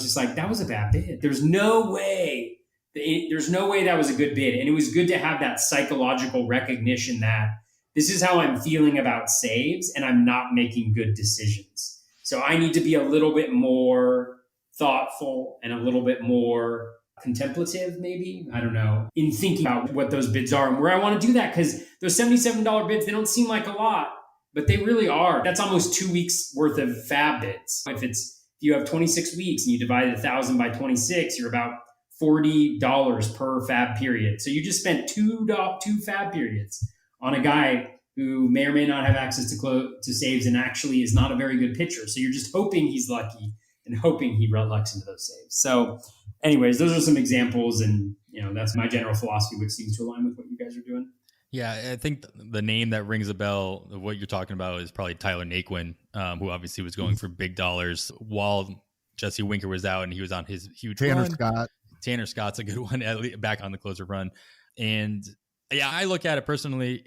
[SPEAKER 3] just like, that was a bad bid. There's no way that was a good bid. And it was good to have that psychological recognition that this is how I'm feeling about saves and I'm not making good decisions. So I need to be a little bit more thoughtful and a little bit more contemplative, maybe, I don't know, in thinking about what those bids are and where I want to do that. Because those $77 bids, they don't seem like a lot, but they really are. That's almost 2 weeks worth of FAAB bids. If you have 26 weeks and you divide 1,000 by 26, you're about $40 per FAAB period. So you just spent two FAAB periods on a guy who may or may not have access to saves and actually is not a very good pitcher. So you're just hoping he's lucky and hoping he lucks into those saves. So anyways, those are some examples, and that's my general philosophy, which seems to align with what you guys are doing.
[SPEAKER 1] Yeah, I think the name that rings a bell of what you're talking about is probably Tyler Naquin, who obviously was going for big dollars while Jesse Winker was out and he was on his huge
[SPEAKER 2] Tanner
[SPEAKER 1] run.
[SPEAKER 2] Scott.
[SPEAKER 1] Tanner Scott's a good one, back on the closer run. And yeah, I look at it personally,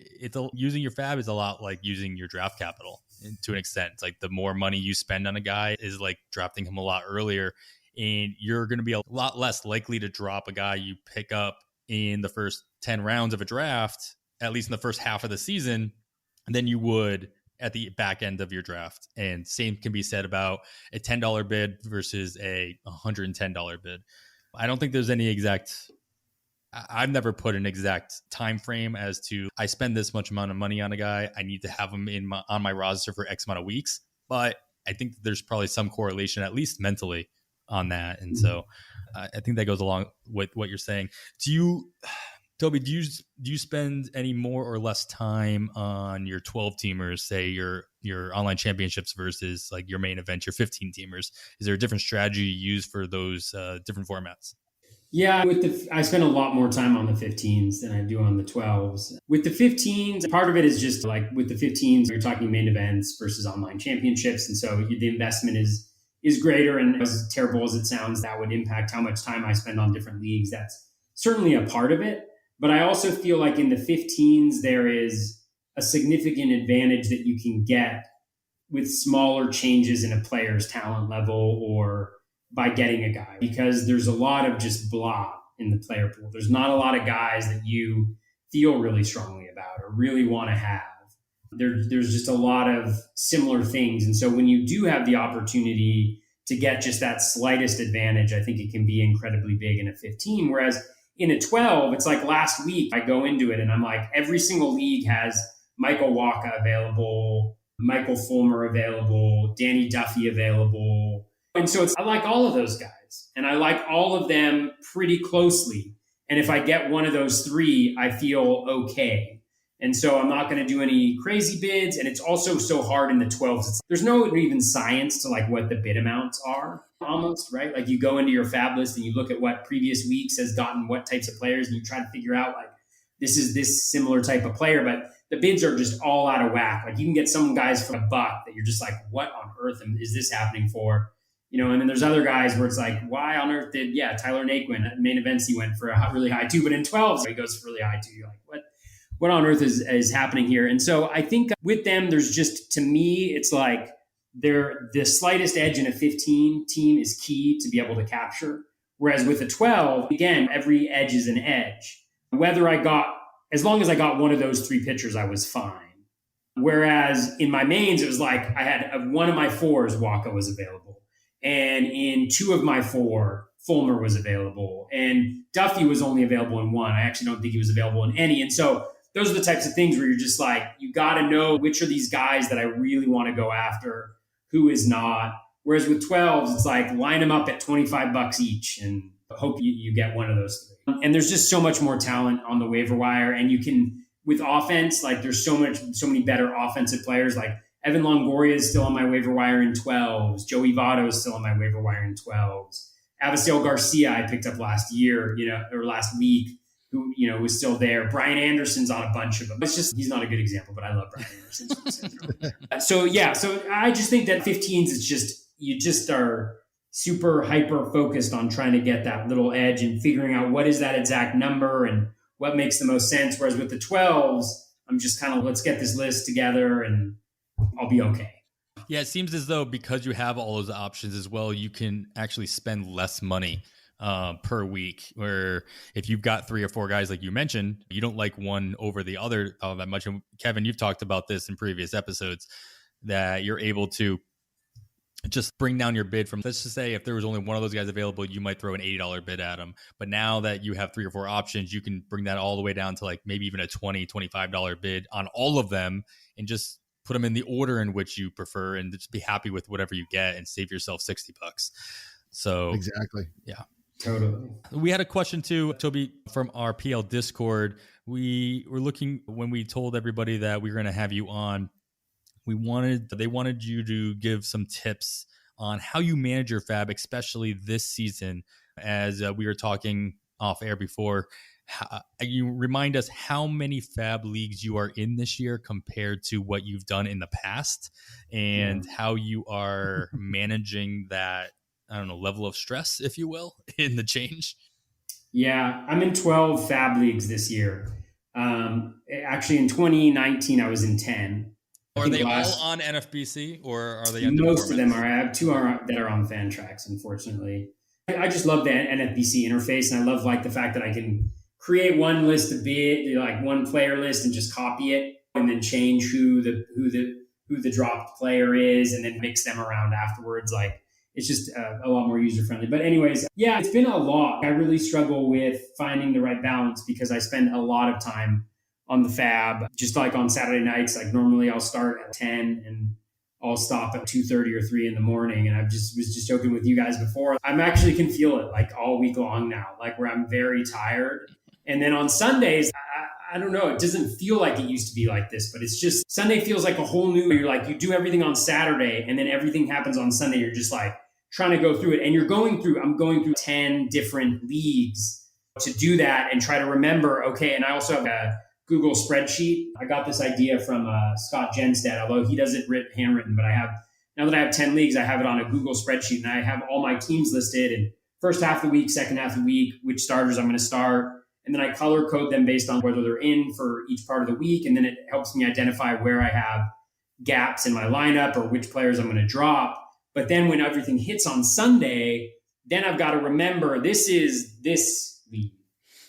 [SPEAKER 1] using your FAAB is a lot like using your draft capital to an extent. It's like the more money you spend on a guy is like drafting him a lot earlier, and you're going to be a lot less likely to drop a guy you pick up in the first 10 rounds of a draft, at least in the first half of the season, than you would at the back end of your draft. And same can be said about a $10 bid versus a $110 bid. I don't think there's any I've never put an exact time frame as to I spend this much amount of money on a guy, I need to have him on my roster for X amount of weeks. But I think there's probably some correlation, at least mentally, on that. And so I think that goes along with what you're saying. Toby, do you spend any more or less time on your 12-teamers, say your online championships versus like your main event, your 15-teamers? Is there a different strategy you use for those different formats?
[SPEAKER 3] Yeah, I spend a lot more time on the 15s than I do on the 12s. With the 15s, part of it is just like with the 15s, you're talking main events versus online championships. And so the investment is greater. And as terrible as it sounds, that would impact how much time I spend on different leagues. That's certainly a part of it. But I also feel like in the 15s, there is a significant advantage that you can get with smaller changes in a player's talent level or by getting a guy, because there's a lot of just blah in the player pool. There's not a lot of guys that you feel really strongly about or really want to have. There's just a lot of similar things. And so when you do have the opportunity to get just that slightest advantage, I think it can be incredibly big in a 15. Whereas in a 12, it's like last week I go into it and I'm like, every single league has Michael Wacha available, Michael Fulmer available, Danny Duffy available. And so I like all of those guys and I like all of them pretty closely. And if I get one of those three, I feel okay. And so I'm not going to do any crazy bids. And it's also so hard in the 12s. There's no even science to like what the bid amounts are almost, right? Like you go into your FAAB list and you look at what previous weeks has gotten what types of players and you try to figure out like, this is this similar type of player, but the bids are just all out of whack. Like you can get some guys for $1 that you're just like, what on earth is this happening for? And then there's other guys where it's like, why on earth did Tyler Naquin at main events, he went for a really high too, but in 12s, he goes for really high too. You're like, what on earth is happening here? And so I think with them, there's just, to me, it's like the slightest edge in a 15 team is key to be able to capture. Whereas with a 12, again, every edge is an edge. As long as I got one of those three pitchers, I was fine. Whereas in my mains, it was like I had one of my 4s, Wacha was available. And in 2 of my 4, Fulmer was available. And Duffy was only available in 1. I actually don't think he was available in any. And so those are the types of things where you're just like, you got to know which are these guys that I really want to go after, who is not. Whereas with 12s, it's like line them up at $25 each and hope you get one of those 3. And there's just so much more talent on the waiver wire. And you can, with offense, like there's so many better offensive players. Like Evan Longoria is still on my waiver wire in 12s. Joey Votto is still on my waiver wire in 12s. Avisail Garcia I picked up last year, or last week, who, was still there. Brian Anderson's on a bunch of them. It's just, he's not a good example, but I love Brian Anderson. So I just think that 15s, it's just, you just are super hyper focused on trying to get that little edge and figuring out what is that exact number and what makes the most sense. Whereas with the 12s, I'm just kind of, let's get this list together and I'll be okay.
[SPEAKER 1] Yeah, it seems as though because you have all those options as well, you can actually spend less money per week. Where if you've got 3 or 4 guys, like you mentioned, you don't like one over the other all that much. And Kevin, you've talked about this in previous episodes, that you're able to just bring down your bid from, let's just say if there was only one of those guys available, you might throw an $80 bid at them. But now that you have 3 or 4 options, you can bring that all the way down to like maybe even a $20, $25 bid on all of them and just put them in the order in which you prefer and just be happy with whatever you get and save yourself $60. So
[SPEAKER 2] exactly.
[SPEAKER 1] Yeah.
[SPEAKER 3] Totally.
[SPEAKER 1] We had a question too, Toby, from our PL Discord. We were looking, when we told everybody that we were going to have you on, they wanted you to give some tips on how you manage your FAAB, especially this season. As we were talking off air before, you remind us how many FAAB leagues you are in this year compared to what you've done in the past, and how you are managing that, I don't know, level of stress, if you will, in the change.
[SPEAKER 3] Yeah, I'm in 12 FAAB leagues this year. Actually, in 2019, I was in 10.
[SPEAKER 1] Are they all on NFBC, or are they on
[SPEAKER 3] most of them are? I have 2 that are on Fantrax, unfortunately. I just love the NFBC interface, and I love like the fact that I can create one list of like one player list and just copy it and then change who the dropped player is and then mix them around afterwards. Like, it's just a lot more user friendly. But anyways, yeah, it's been a lot. I really struggle with finding the right balance because I spend a lot of time on the FAAB, just like on Saturday nights. Like normally I'll start at 10 and I'll stop at 2:30 or 3 in the morning. And I was just joking with you guys before. I'm actually can feel it like all week long now, like where I'm very tired. And then on Sundays, I don't know, it doesn't feel like it used to be like this, but it's just Sunday feels like a whole new, you're like, you do everything on Saturday and then everything happens on Sunday. You're just like trying to go through it. And I'm going through 10 different leagues to do that and try to remember, okay. And I also have a Google spreadsheet. I got this idea from Scott Genstead, although he does it handwritten, but now that I have 10 leagues, I have it on a Google spreadsheet and I have all my teams listed and first half of the week, second half of the week, which starters I'm going to start. And then I color code them based on whether they're in for each part of the week. And then it helps me identify where I have gaps in my lineup or which players I'm going to drop. But then when everything hits on Sunday, then I've got to remember this is this league.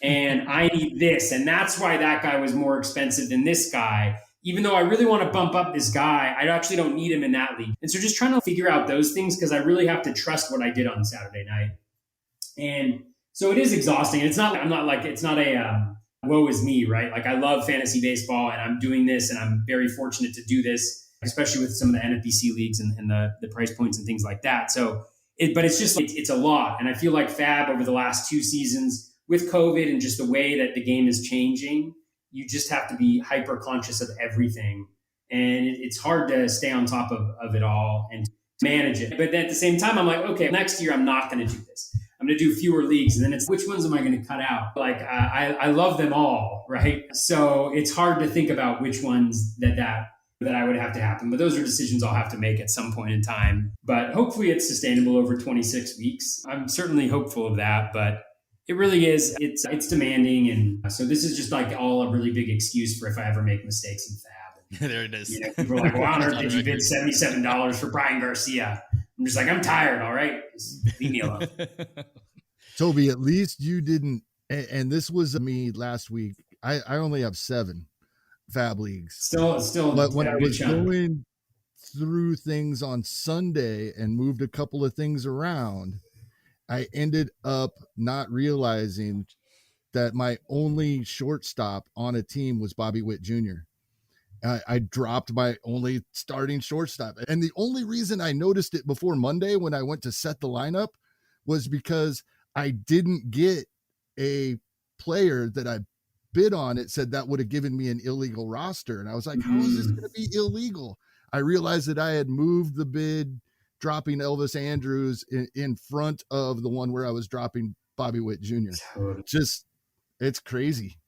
[SPEAKER 3] And I need this. And that's why that guy was more expensive than this guy. Even though I really want to bump up this guy, I actually don't need him in that league. And so just trying to figure out those things because I really have to trust what I did on Saturday night. And so it is exhausting. It's not a woe is me, right? Like I love fantasy baseball and I'm doing this and I'm very fortunate to do this, especially with some of the NFBC leagues and the price points and things like that. So, but it's just like, it's a lot. And I feel like FAAB over the last 2 seasons with COVID and just the way that the game is changing, you just have to be hyper conscious of everything. And it's hard to stay on top of it all and manage it. But then at the same time, I'm like, okay, next year I'm not going to do this. I'm going to do fewer leagues. And then it's which ones am I going to cut out? Like I love them all, right? So it's hard to think about which ones that I would have to happen. But those are decisions I'll have to make at some point in time. But hopefully it's sustainable over 26 weeks. I'm certainly hopeful of that, but it really is. It's demanding. And so this is just like all a really big excuse for if I ever make mistakes in FAAB.
[SPEAKER 1] There it is.
[SPEAKER 3] You know, people are like, well, on earth did you bid $77 for Brian Garcia? I'm just like, I'm tired. All right. Just leave me alone.
[SPEAKER 2] Toby, at least you didn't. And this was me last week. I only have 7 FAAB leagues.
[SPEAKER 3] Still.
[SPEAKER 2] But when I was going through things on Sunday and moved a couple of things around, I ended up not realizing that my only shortstop on a team was Bobby Witt Jr. I dropped my only starting shortstop. And the only reason I noticed it before Monday when I went to set the lineup was because I didn't get a player that I bid on. It said that would have given me an illegal roster. And I was like, how is this going to be illegal? I realized that I had moved the bid, dropping Elvis Andrews in front of the one where I was dropping Bobby Witt Jr. Just, it's crazy.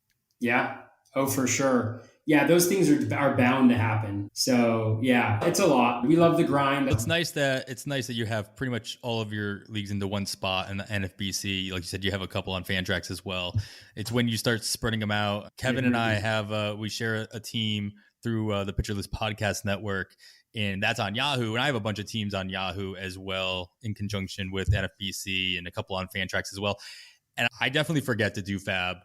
[SPEAKER 3] Yeah. Oh, for sure. Yeah, those things are bound to happen. So yeah, it's a lot. We love the grind.
[SPEAKER 1] It's nice that you have pretty much all of your leagues into one spot in the NFBC. Like you said, you have a couple on Fantrax as well. It's when you start spreading them out. Kevin and I have we share a team through the Pitcher List Podcast Network, and that's on Yahoo. And I have a bunch of teams on Yahoo as well, in conjunction with NFBC and a couple on Fantrax as well. And I definitely forget to do FAAB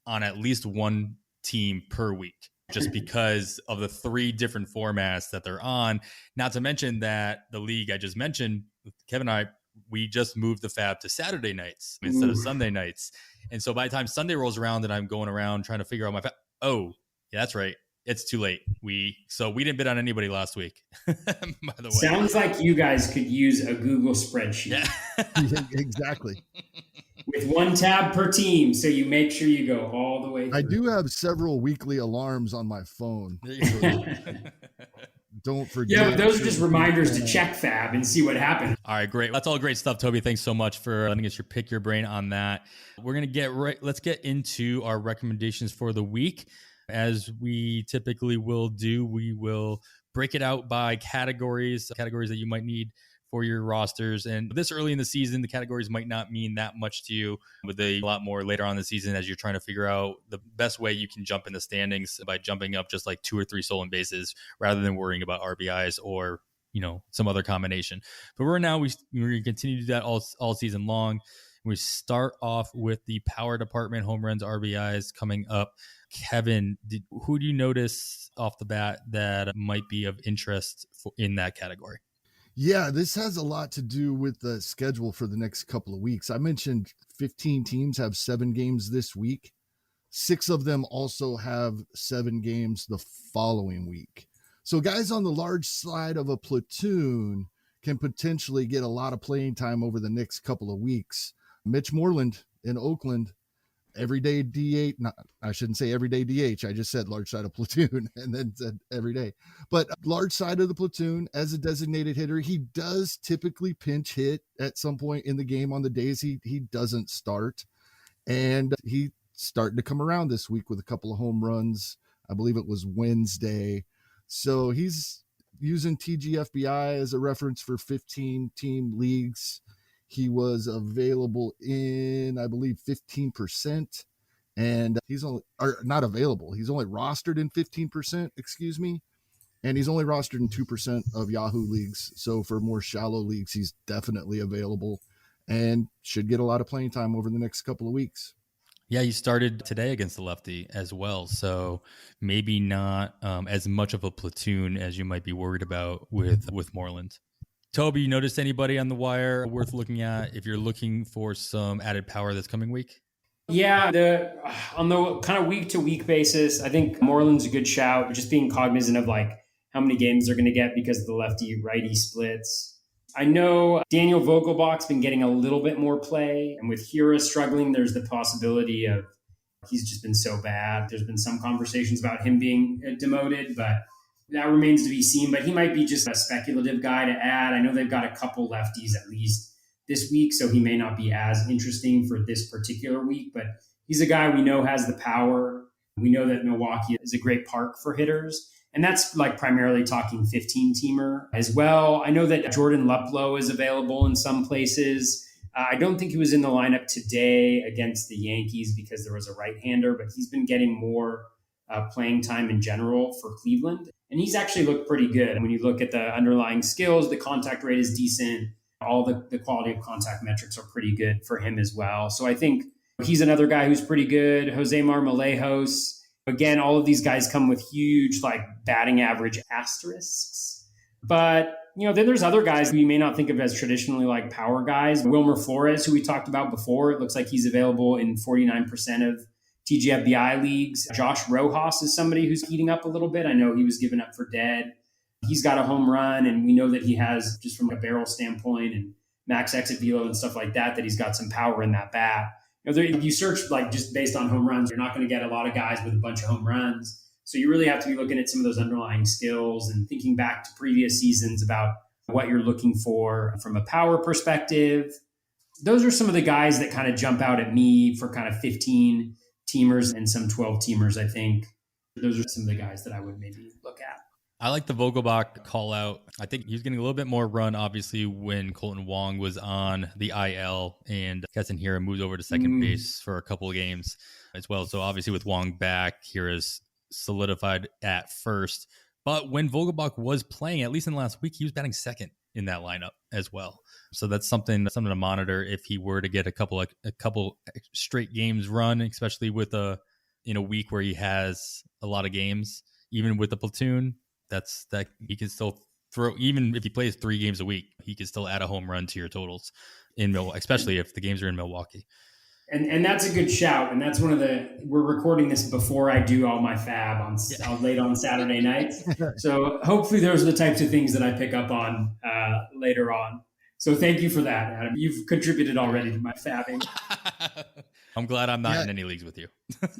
[SPEAKER 1] on at least one team per week, just because of the 3 different formats that they're on. Not to mention that the league I just mentioned, Kevin and I, we just moved the FAAB to Saturday nights instead of Sunday nights. And so by the time Sunday rolls around and I'm going around trying to figure out my FAAB, oh, yeah, that's right. It's too late. We didn't bid on anybody last week, by the way.
[SPEAKER 3] Sounds like you guys could use a Google spreadsheet.
[SPEAKER 2] Yeah, exactly.
[SPEAKER 3] With 1 tab per team, so you make sure you go all the way through.
[SPEAKER 2] I do have several weekly alarms on my phone. Don't forget.
[SPEAKER 3] Yeah, but those are just reminders to check FAAB and see what happened.
[SPEAKER 1] All right, great. That's all great stuff, Toby. Thanks so much for letting us pick your brain on that. We're gonna let's get into our recommendations for the week. As we typically will do, we will break it out by categories that you might need for your rosters. And this early in the season, the categories might not mean that much to you, but a lot more later on in the season as you're trying to figure out the best way you can jump in the standings by jumping up just like 2 or 3 stolen bases rather than worrying about RBIs or, some other combination. But we're going to continue to do that all season long. We start off with the power department, home runs, RBIs coming up. Kevin, who do you notice off the bat that might be of interest in that category?
[SPEAKER 2] Yeah, this has a lot to do with the schedule for the next couple of weeks. I mentioned 15 teams have 7 games this week. 6 of them also have 7 games the following week. So guys on the large side of a platoon can potentially get a lot of playing time over the next couple of weeks. Mitch Moreland in Oakland, everyday DH. I shouldn't say everyday DH. I just said large side of platoon and then said every day. But large side of the platoon as a designated hitter, he does typically pinch hit at some point in the game on the days he doesn't start. And he starting to come around this week with a couple of home runs. I believe it was Wednesday. So he's using TGFBI as a reference for 15-team leagues. He was available in, I believe, 15%, and he's not available. He's only rostered in 15%, and he's only rostered in 2% of Yahoo leagues. So for more shallow leagues, he's definitely available and should get a lot of playing time over the next couple of weeks.
[SPEAKER 1] Yeah, he started today against the lefty as well. So maybe not as much of a platoon as you might be worried about with Moreland. Toby, you noticed anybody on the wire worth looking at if you're looking for some added power this coming week?
[SPEAKER 3] Yeah, on the kind of week-to-week basis, I think Moreland's a good shout, but just being cognizant of like how many games they're going to get because of the lefty-righty splits. I know Daniel Vogelbach's been getting a little bit more play, and with Hira struggling, there's the possibility of he's just been so bad. There's been some conversations about him being demoted, but that remains to be seen. But he might be just a speculative guy to add. I know they've got a couple lefties at least this week, so he may not be as interesting for this particular week, but he's a guy we know has the power. We know that Milwaukee is a great park for hitters, and that's like primarily talking 15-teamer as well. I know that Jordan Luplow is available in some places. I don't think he was in the lineup today against the Yankees because there was a right-hander, but he's been getting more playing time in general for Cleveland. And he's actually looked pretty good. And when you look at the underlying skills, the contact rate is decent. All the quality of contact metrics are pretty good for him as well. So I think he's another guy who's pretty good. Jose Marmolejos. Again, all of these guys come with huge like batting average asterisks. But then there's other guys who you may not think of as traditionally like power guys. Wilmer Flores, who we talked about before, it looks like he's available in 49% of TGFBI leagues. Josh Rojas is somebody who's heating up a little bit. I know he was given up for dead. He's got a home run, and we know that he has, just from a barrel standpoint and max exit velo and stuff like that, that he's got some power in that bat. If you search like just based on home runs, you're not going to get a lot of guys with a bunch of home runs. So you really have to be looking at some of those underlying skills and thinking back to previous seasons about what you're looking for from a power perspective. Those are some of the guys that kind of jump out at me for kind of 15 teamers and some 12 teamers, I think. Those are some of the guys that I would maybe look at.
[SPEAKER 1] I like the Vogelbach call out. I think he was getting a little bit more run, obviously, when Kolton Wong was on the IL and Hira moved over to second base for a couple of games as well. So obviously with Wong back, Hira's solidified at first. But when Vogelbach was playing, at least in the last week, he was batting second in that lineup as well. So that's something to monitor if he were to get a couple straight games run, especially with in a week where he has a lot of games, even with the platoon. That he can still throw, even if he plays 3 games a week, he can still add a home run to your totals in Milwaukee, especially if the games are in Milwaukee.
[SPEAKER 3] And that's a good shout. And that's we're recording this before I do all my FAAB late on Saturday nights. So hopefully those are the types of things that I pick up on later on. So thank you for that, Adam. You've contributed already to my FAABing.
[SPEAKER 1] I'm glad I'm not in any leagues with you.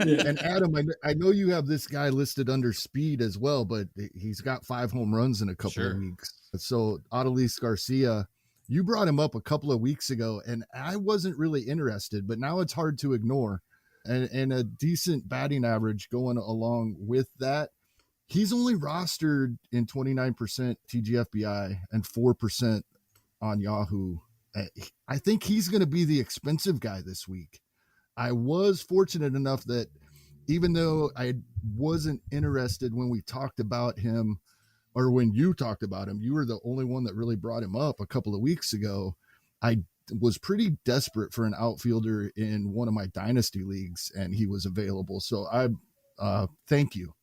[SPEAKER 2] And Adam, I know you have this guy listed under speed as well, but he's got 5 home runs in a couple of weeks. So Adolis Garcia, you brought him up a couple of weeks ago, and I wasn't really interested, but now it's hard to ignore. And a decent batting average going along with that. He's only rostered in 29% TGFBI and 4% on Yahoo. I think he's going to be the expensive guy this week. I was fortunate enough that even though I wasn't interested when we talked about him, or when you talked about him, you were the only one that really brought him up a couple of weeks ago. I was pretty desperate for an outfielder in one of my dynasty leagues, and he was available. So I thank you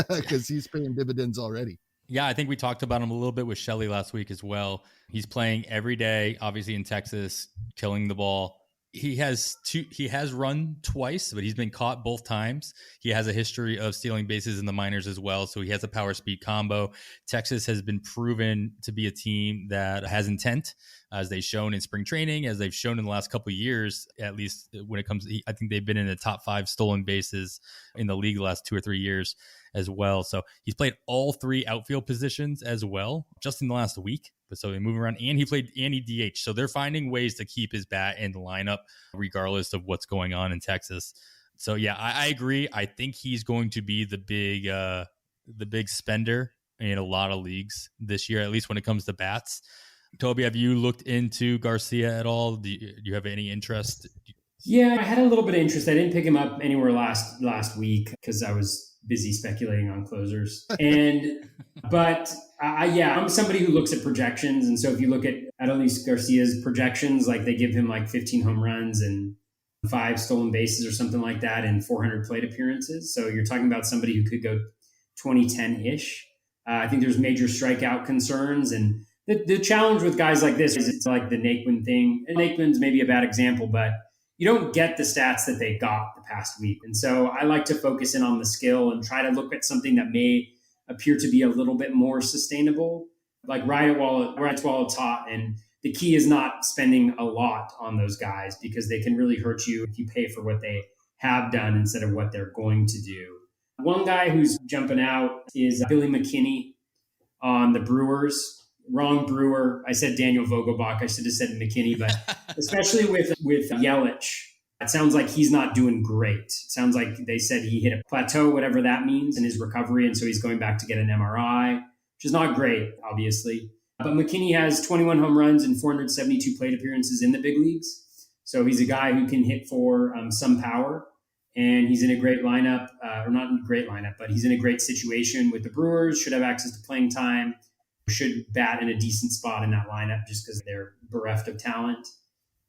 [SPEAKER 2] because he's paying dividends already.
[SPEAKER 1] Yeah, I think we talked about him a little bit with Shelly last week as well. He's playing every day, obviously in Texas, killing the ball. He has run twice, but he's been caught both times. He has a history of stealing bases in the minors as well, so he has a power speed combo. Texas has been proven to be a team that has intent, as they've shown in spring training, as they've shown in the last couple of years, at least when it comes to, I think they've been in the top 5 stolen bases in the league the last 2 or 3 years as well. So he's played all 3 outfield positions as well, just in the last week. So they move around, and he DH. So they're finding ways to keep his bat in the lineup, regardless of what's going on in Texas. So yeah, I agree. I think he's going to be the big spender in a lot of leagues this year, at least when it comes to bats. Toby, have you looked into Garcia at all? Do you have any interest?
[SPEAKER 3] Yeah, I had a little bit of interest. I didn't pick him up anywhere last week because I was busy speculating on closers. But I'm somebody who looks at projections. And so if you look at Adolis Garcia's projections, like they give him like 15 home runs and 5 stolen bases or something like that and 400 plate appearances. So you're talking about somebody who could go 2010-ish. I think there's major strikeout concerns. And the challenge with guys like this is it's like the Naquin thing. And Naquin's maybe a bad example, but you don't get the stats that they got the past week. And so I like to focus in on the skill and try to look at something that may appear to be a little bit more sustainable, like ride it while it's hot. And the key is not spending a lot on those guys because they can really hurt you if you pay for what they have done instead of what they're going to do. One guy who's jumping out is Billy McKinney on the Brewers. Wrong Brewer. I said Daniel Vogelbach. I should have said McKinney, but especially with Yelich, it sounds like he's not doing great. It sounds like they said he hit a plateau, whatever that means, in his recovery. And so he's going back to get an MRI, which is not great, obviously. But McKinney has 21 home runs and 472 plate appearances in the big leagues. So he's a guy who can hit for some power. And he's in a great lineup, or not in a great lineup, but he's in a great situation with the Brewers, should have access to playing time, should bat in a decent spot in that lineup just because they're bereft of talent,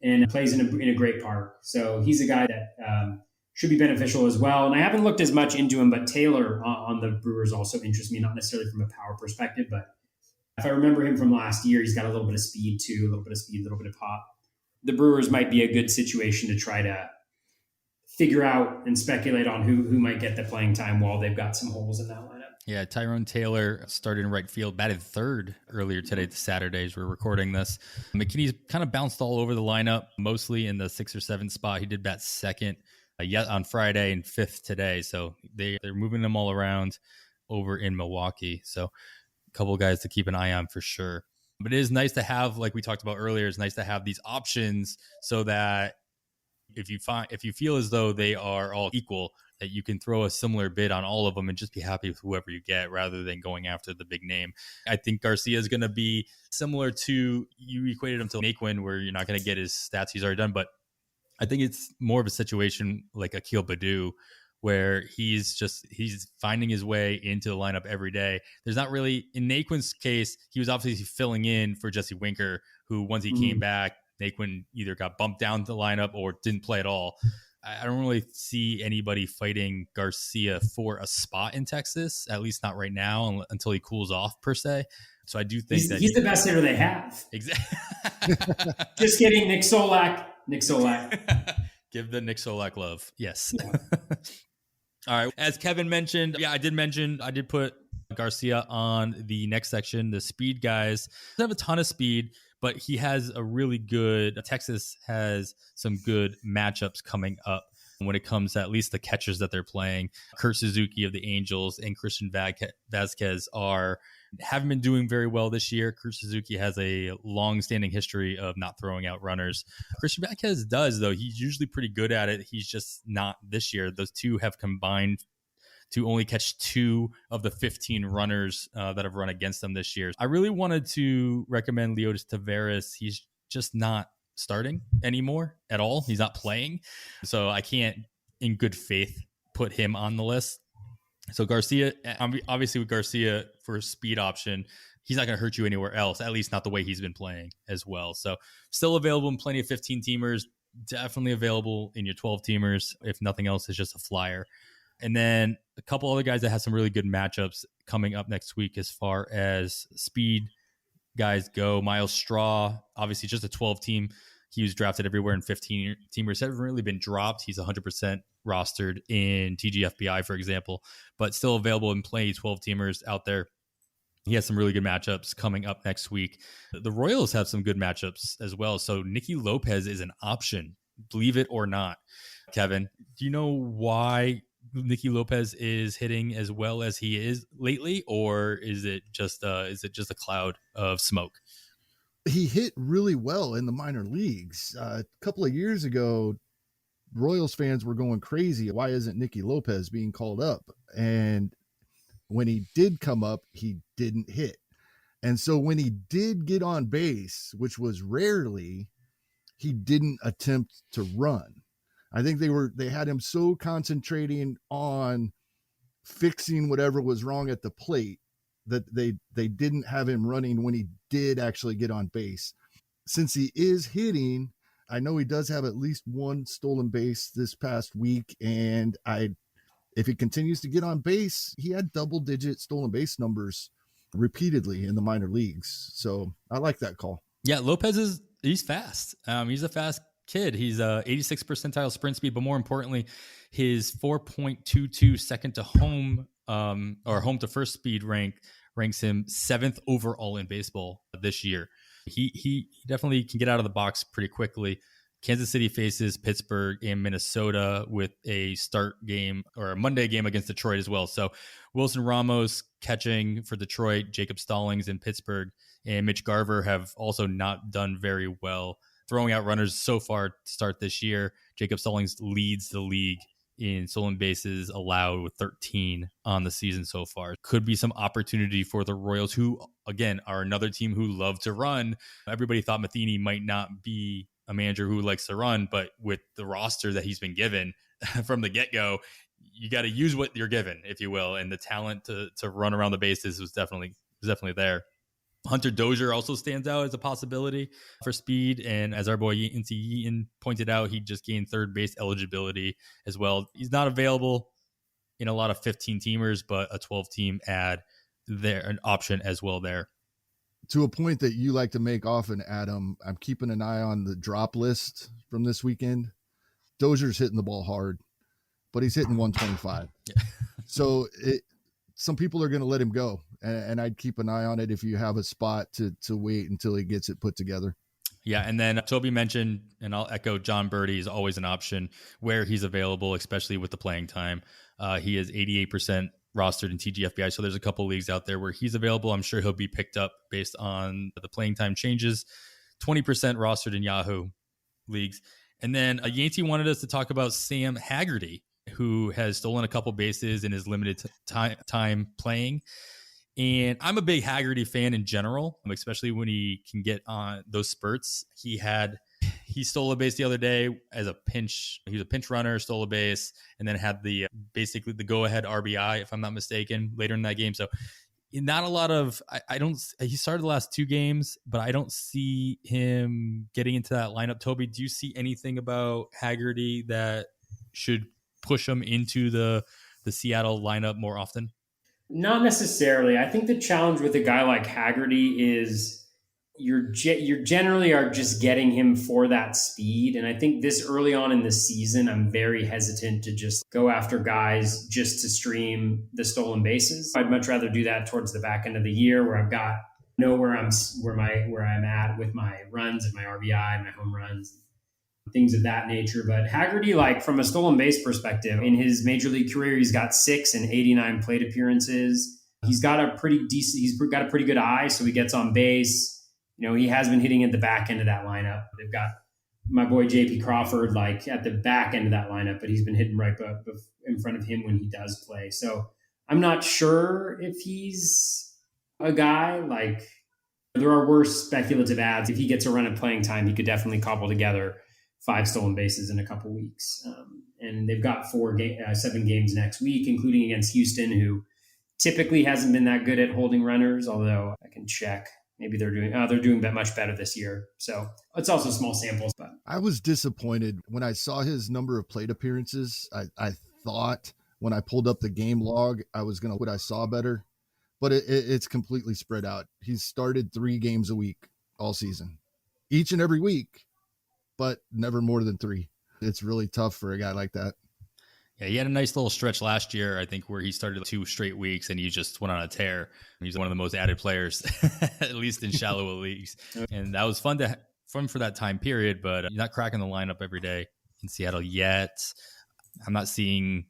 [SPEAKER 3] and plays in a great park. So he's a guy that should be beneficial as well. And I haven't looked as much into him, but Taylor on the Brewers also interests me, not necessarily from a power perspective, but if I remember him from last year, he's got a little bit of speed too, a little bit of pop. The Brewers might be a good situation to try to figure out and speculate on who might get the playing time while they've got some holes in that lineup.
[SPEAKER 1] Yeah, Tyrone Taylor started in right field, batted third earlier today, Saturdays. We're recording this. McKinney's kind of bounced all over the lineup, mostly in the 6 or 7 spot. He did bat second yet on Friday and 5th today. So they're moving them all around over in Milwaukee. So a couple of guys to keep an eye on for sure. But it is nice to have, like we talked about earlier, it's nice to have these options so that if you feel as though they are all equal, that you can throw a similar bid on all of them and just be happy with whoever you get rather than going after the big name. I think Garcia is going to be similar to, you equated him to Naquin, where you're not going to get his stats he's already done, but I think it's more of a situation like Akil Baddoo, where he's finding his way into the lineup every day. There's not really, in Naquin's case, he was obviously filling in for Jesse Winker, who once he came back, Naquin either got bumped down to the lineup or didn't play at all. I don't really see anybody fighting Garcia for a spot in Texas, at least not right now, until he cools off per se. So I do think
[SPEAKER 3] he's the best hitter they have.
[SPEAKER 1] Exactly.
[SPEAKER 3] Just kidding, Nick Solak.
[SPEAKER 1] Give the Nick Solak love. Yes. Yeah. All right. As Kevin mentioned, I did put Garcia on the next section, the speed guys. Doesn't have a ton of speed, but he has a really good, Texas has some good matchups coming up when it comes to at least the catchers that they're playing. Kurt Suzuki of the Angels and Christian Vasquez haven't been doing very well this year. Kurt Suzuki has a long-standing history of not throwing out runners. Christian Vasquez does, though. He's usually pretty good at it. He's just not this year. Those two have combined to only catch 2 of the 15 runners that have run against them this year. I really wanted to recommend Leotis Taveras. He's just not starting anymore at all. He's not playing. So I can't, in good faith, put him on the list. So Garcia, obviously with Garcia for a speed option, he's not going to hurt you anywhere else, at least not the way he's been playing as well. So still available in plenty of 15-teamers, definitely available in your 12-teamers. If nothing else, it's just a flyer. And then a couple other guys that have some really good matchups coming up next week as far as speed guys go. Myles Straw, obviously just a 12-team. He was drafted everywhere in 15-teamers. Hasn't really been dropped. He's 100% rostered in TGFBI, for example, but still available in plenty 12-teamers out there. He has some really good matchups coming up next week. The Royals have some good matchups as well. So Nicky Lopez is an option, believe it or not. Kevin, do you know why Nicky Lopez is hitting as well as he is lately, or is it just a cloud of smoke?
[SPEAKER 2] He hit really well in the minor leagues. A couple of years ago, Royals fans were going crazy. Why isn't Nicky Lopez being called up? And when he did come up, he didn't hit. And so when he did get on base, which was rarely, he didn't attempt to run. I think they had him so concentrating on fixing whatever was wrong at the plate that they didn't have him running when he did actually get on base. Since he is hitting, I know he does have at least one stolen base this past week, and if he continues to get on base, he had double-digit stolen base numbers repeatedly in the minor leagues. So I like that call.
[SPEAKER 1] Yeah, Lopez he's fast. He's a fast kid. He's 86th percentile sprint speed, but more importantly, his 4.22 second to home or home to first speed ranks him 7th overall in baseball this year. He definitely can get out of the box pretty quickly. Kansas City faces Pittsburgh and Minnesota with a start game or a Monday game against Detroit as well. So Wilson Ramos catching for Detroit, Jacob Stallings in Pittsburgh, and Mitch Garver have also not done very well throwing out runners so far to start this year. Jacob Stallings leads the league in stolen bases allowed with 13 on the season so far. Could be some opportunity for the Royals, who, again, are another team who love to run. Everybody thought Matheny might not be a manager who likes to run, but with the roster that he's been given from the get-go, you got to use what you're given, if you will, and the talent to run around the bases was definitely there. Hunter Dozier also stands out as a possibility for speed. And as our boy Incy Eaton pointed out, he just gained third base eligibility as well. He's not available in a lot of 15-teamers, but a 12-team ad there, an option as well there.
[SPEAKER 2] To a point that you like to make often, Adam, I'm keeping an eye on the drop list from this weekend. Dozier's hitting the ball hard, but he's hitting 125. Yeah. So some people are going to let him go, and I'd keep an eye on it if you have a spot to wait until he gets it put together.
[SPEAKER 1] Yeah, and then Toby mentioned, and I'll echo, Jon Berti is always an option where he's available, especially with the playing time. He is 88% rostered in TGFBI, so there's a couple leagues out there where he's available. I'm sure he'll be picked up based on the playing time changes. 20% rostered in Yahoo leagues. And then Yancey wanted us to talk about Sam Haggerty, who has stolen a couple bases in his limited time playing. And I'm a big Haggerty fan in general, especially when he can get on those spurts. He stole a base the other day as a pinch. He was a pinch runner, stole a base, and then had basically the go-ahead RBI, if I'm not mistaken, later in that game. So not a lot of, he started the last 2 games, but I don't see him getting into that lineup. Toby, do you see anything about Haggerty that should push him into the Seattle lineup more often?
[SPEAKER 3] Not necessarily. I think the challenge with a guy like Haggerty is you're generally are just getting him for that speed. And I think this early on in the season, I'm very hesitant to just go after guys just to stream the stolen bases. I'd much rather do that towards the back end of the year where I've got where I'm at with my runs and my RBI and my home runs, things of that nature. But Haggerty, like from a stolen base perspective, in his major league career, he's got 6 and 89 plate appearances. He's got a pretty good eye, so he gets on base. He has been hitting at the back end of that lineup. They've got my boy JP Crawford like at the back end of that lineup, but he's been hitting right in front of him when he does play. So I'm not sure if he's a guy like there are worse speculative ads. If he gets a run of playing time, he could definitely cobble together 5 stolen bases in a couple weeks. And they've got 7 games next week, including against Houston, who typically hasn't been that good at holding runners, although I can check. Maybe they're doing much better this year. So it's also small samples. But
[SPEAKER 2] I was disappointed when I saw his number of plate appearances. I thought when I pulled up the game log, I was going to what I saw better, but it's completely spread out. He's started 3 games a week all season, each and every week, but never more than 3. It's really tough for a guy like that.
[SPEAKER 1] Yeah, he had a nice little stretch last year, I think, where he started 2 straight weeks and he just went on a tear. He's one of the most added players, at least in shallow leagues. And that was fun for that time period, but you're not cracking the lineup every day in Seattle yet. I'm not seeing.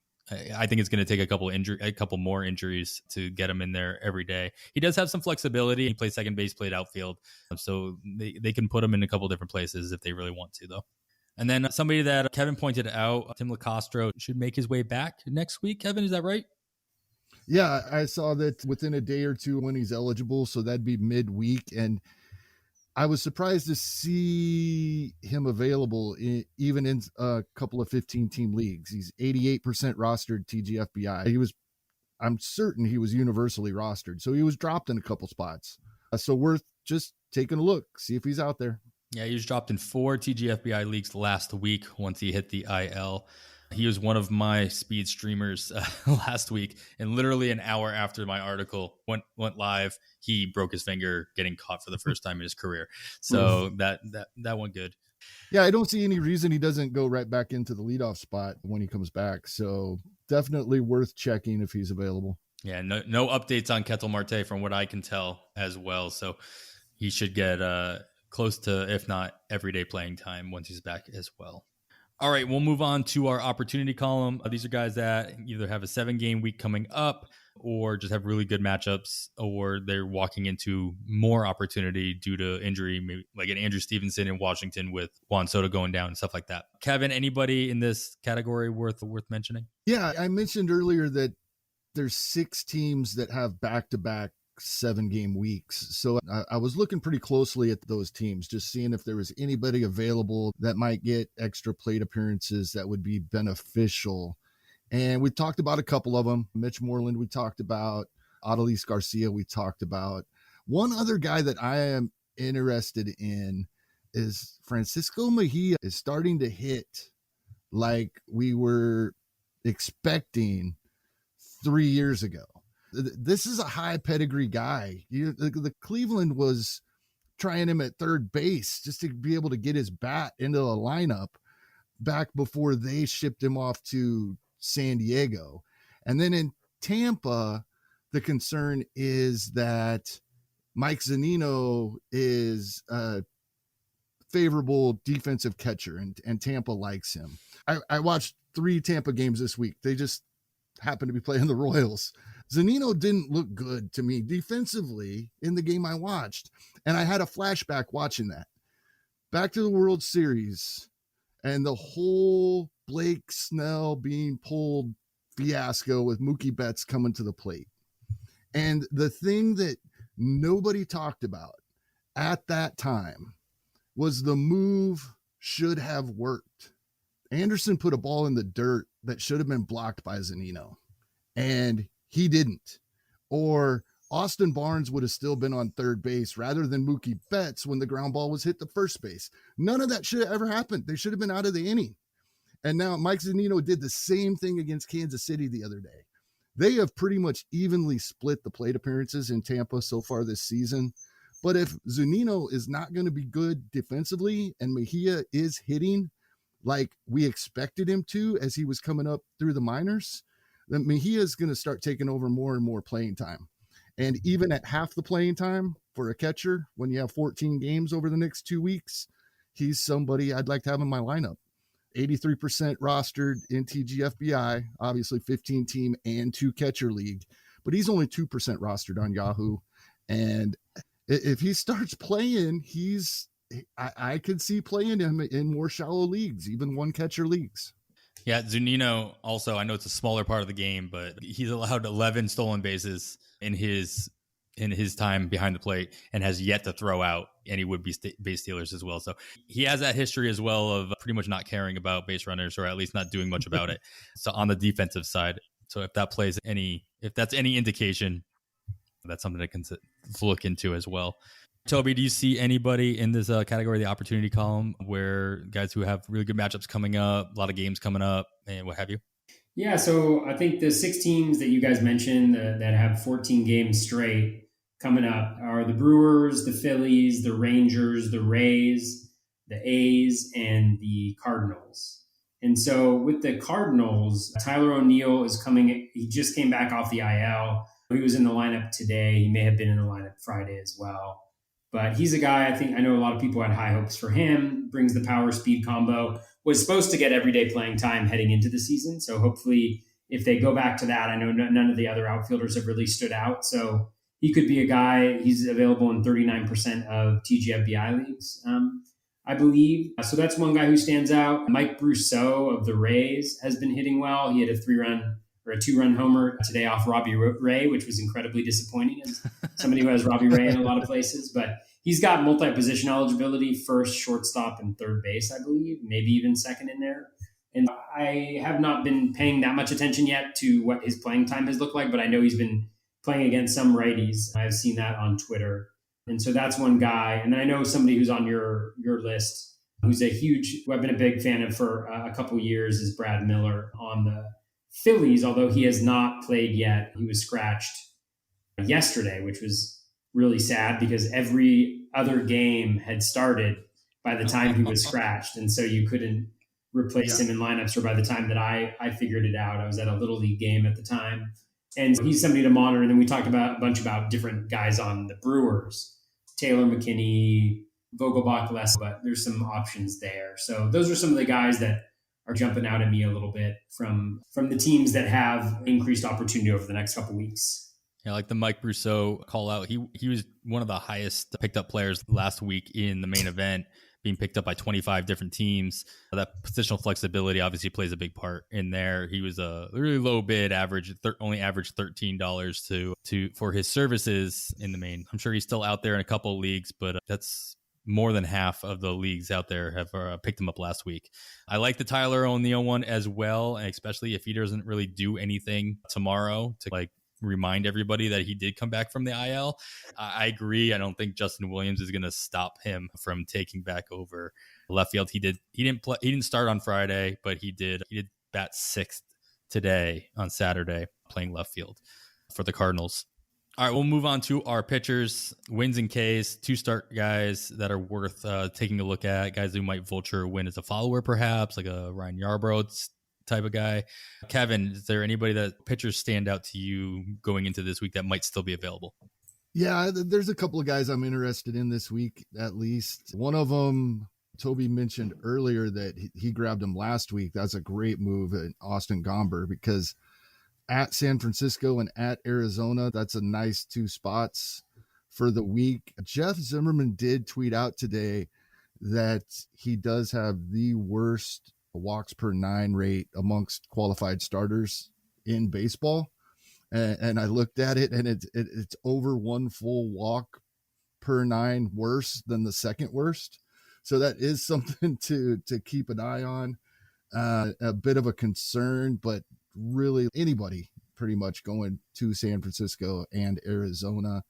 [SPEAKER 1] I think it's going to take a couple more injuries to get him in there every day. He does have some flexibility. He plays second base, played outfield, so they can put him in a couple different places if they really want to, though. And then somebody that Kevin pointed out, Tim Locastro, should make his way back next week. Kevin, is that right?
[SPEAKER 2] Yeah, I saw that within a day or 2 when he's eligible, so that'd be midweek. And I was surprised to see him available even in a couple of 15-team leagues. He's 88% rostered TGFBI. I'm certain he was universally rostered, so he was dropped in a couple spots. So worth just taking a look, see if he's out there.
[SPEAKER 1] Yeah, he was dropped in 4 TGFBI leagues last week once he hit the IL. He was one of my speed streamers last week, and literally an hour after my article went live, he broke his finger getting caught for the first time in his career. So that went good.
[SPEAKER 2] Yeah, I don't see any reason he doesn't go right back into the leadoff spot when he comes back. So definitely worth checking if he's available.
[SPEAKER 1] Yeah, no updates on Ketel Marte from what I can tell as well. So he should get close to, if not everyday playing time once he's back as well. All right, we'll move on to our opportunity column. These are guys that either have a 7-game week coming up or just have really good matchups, or they're walking into more opportunity due to injury, maybe like an Andrew Stevenson in Washington with Juan Soto going down and stuff like that. Kevin, anybody in this category worth mentioning?
[SPEAKER 2] Yeah, I mentioned earlier that there's 6 teams that have back-to-back 7-game weeks. So I was looking pretty closely at those teams, just seeing if there was anybody available that might get extra plate appearances that would be beneficial. And we talked about a couple of them. Mitch Moreland, we talked about. Adolis Garcia, we talked about. One other guy that I am interested in is Francisco Mejia is starting to hit like we were expecting 3 years ago. This is a high pedigree guy. The Cleveland was trying him at third base just to be able to get his bat into the lineup back before they shipped him off to San Diego. And then in Tampa, the concern is that Mike Zunino is a favorable defensive catcher, and Tampa likes him. I watched 3 Tampa games this week. They just happened to be playing the Royals. Zunino didn't look good to me defensively in the game I watched. And I had a flashback watching that. Back to the World Series. and the whole Blake Snell being pulled fiasco with Mookie Betts coming to the plate. And the thing that nobody talked about at that time was the move should have worked. Anderson put a ball in the dirt that should have been blocked by Zunino, and he didn't. Or Austin Barnes would have still been on third base rather than Mookie Betts when the ground ball was hit to first base. None of that should have ever happened. They should have been out of the inning. And now Mike Zunino did the same thing against Kansas City the other day. They have pretty much evenly split the plate appearances in Tampa so far this season. But if Zunino is not going to be good defensively and Mejia is hitting like we expected him to as he was coming up through the minors, then Mejia is going to start taking over more and more playing time. And even at half the playing time for a catcher, when you have 14 games over the next 2 weeks, he's somebody I'd like to have in my lineup. 83% rostered in TGFBI, obviously 15 team and 2 catcher league, but he's only 2% rostered on Yahoo. And if he starts playing, I could see playing him in more shallow leagues, even 1 catcher leagues.
[SPEAKER 1] Yeah, Zunino also, I know it's a smaller part of the game, but he's allowed 11 stolen bases in his time behind the plate and has yet to throw out any would-be base stealers as well. So he has that history as well of pretty much not caring about base runners, or at least not doing much about it. So on the defensive side, so if that's any indication, that's something to look into as well. Toby, do you see anybody in this category, the opportunity column, where guys who have really good matchups coming up, a lot of games coming up, and what have you?
[SPEAKER 3] Yeah, so I think the 6 teams that you guys mentioned that have 14 games straight coming up are the Brewers, the Phillies, the Rangers, the Rays, the A's, and the Cardinals. And so with the Cardinals, Tyler O'Neill is coming. He just came back off the IL. He was in the lineup today. He may have been in the lineup Friday as well. But he's a guy, I know a lot of people had high hopes for him, brings the power speed combo, was supposed to get everyday playing time heading into the season. So hopefully if they go back to that, I know none of the other outfielders have really stood out. So he could be a guy, he's available in 39% of TGFBI leagues, I believe. So that's one guy who stands out. Mike Brousseau of the Rays has been hitting well. He had a 2-run homer today off Robbie Ray, which was incredibly disappointing as somebody who has Robbie Ray in a lot of places. But he's got multi-position eligibility, first, shortstop, and third base, I believe, maybe even second in there. And I have not been paying that much attention yet to what his playing time has looked like, but I know he's been playing against some righties. I've seen that on Twitter. And so that's one guy. And then I know somebody who's on your list, who I've been a big fan of for a couple of years, is Brad Miller on the Phillies, although he has not played yet. He was scratched yesterday, which was really sad because every other game had started by the time he was scratched. And so you couldn't replace him in lineups, or by the time that I figured it out, I was at a little league game at the time. And he's somebody to monitor. And then we talked about a bunch about different guys on the Brewers, Taylor McKinney, Vogelbach less, but there's some options there. So those are some of the guys that are jumping out at me a little bit from the teams that have increased opportunity over the next couple of weeks.
[SPEAKER 1] Yeah, like the Mike Brousseau call out. He was one of the highest picked up players last week in the main event, being picked up by 25 different teams. That positional flexibility obviously plays a big part in there. He was a really low bid, only averaged $13 for his services in the main. I'm sure he's still out there in a couple of leagues, but that's more than half of the leagues out there have picked him up last week. I like the Tyler O'Neill one as well, and especially if he doesn't really do anything tomorrow to remind everybody that he did come back from the IL. I agree. I don't think Justin Williams is going to stop him from taking back over left field. He didn't start on Friday, but he did bat 6th today on Saturday playing left field for the Cardinals. All right, we'll move on to our pitchers, wins and Ks, 2-start guys that are worth taking a look at, guys who might vulture a win as a follower, perhaps, like a Ryan Yarbrough type of guy. Kevin, is there anybody that pitchers stand out to you going into this week that might still be available?
[SPEAKER 2] Yeah, there's a couple of guys I'm interested in this week, at least. One of them, Toby mentioned earlier that he grabbed him last week. That's a great move at Austin Gomber, because at San Francisco and at Arizona, that's a nice 2 spots for the week. Jeff Zimmerman did tweet out today that he does have the worst walks per 9 rate amongst qualified starters in baseball. And I looked at it, and it's over 1 full walk per 9 worse than the second worst. So that is something to keep an eye on. A bit of a concern, but really anybody pretty much going to San Francisco and Arizona.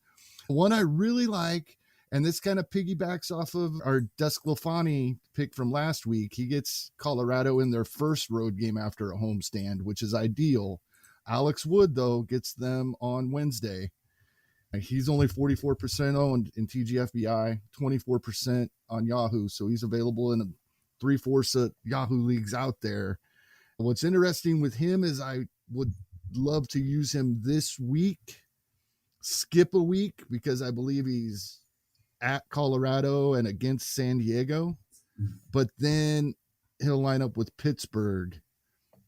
[SPEAKER 2] One I really like, and this kind of piggybacks off of our Desclafani pick from last week. He gets Colorado in their first road game after a homestand, which is ideal. Alex Wood, though, gets them on Wednesday. He's only 44% owned in TGFBI, 24% on Yahoo. So he's available in 3/4 of Yahoo leagues out there. What's interesting with him is I would love to use him this week, skip a week, because I believe he's at Colorado and against San Diego, but then he'll line up with Pittsburgh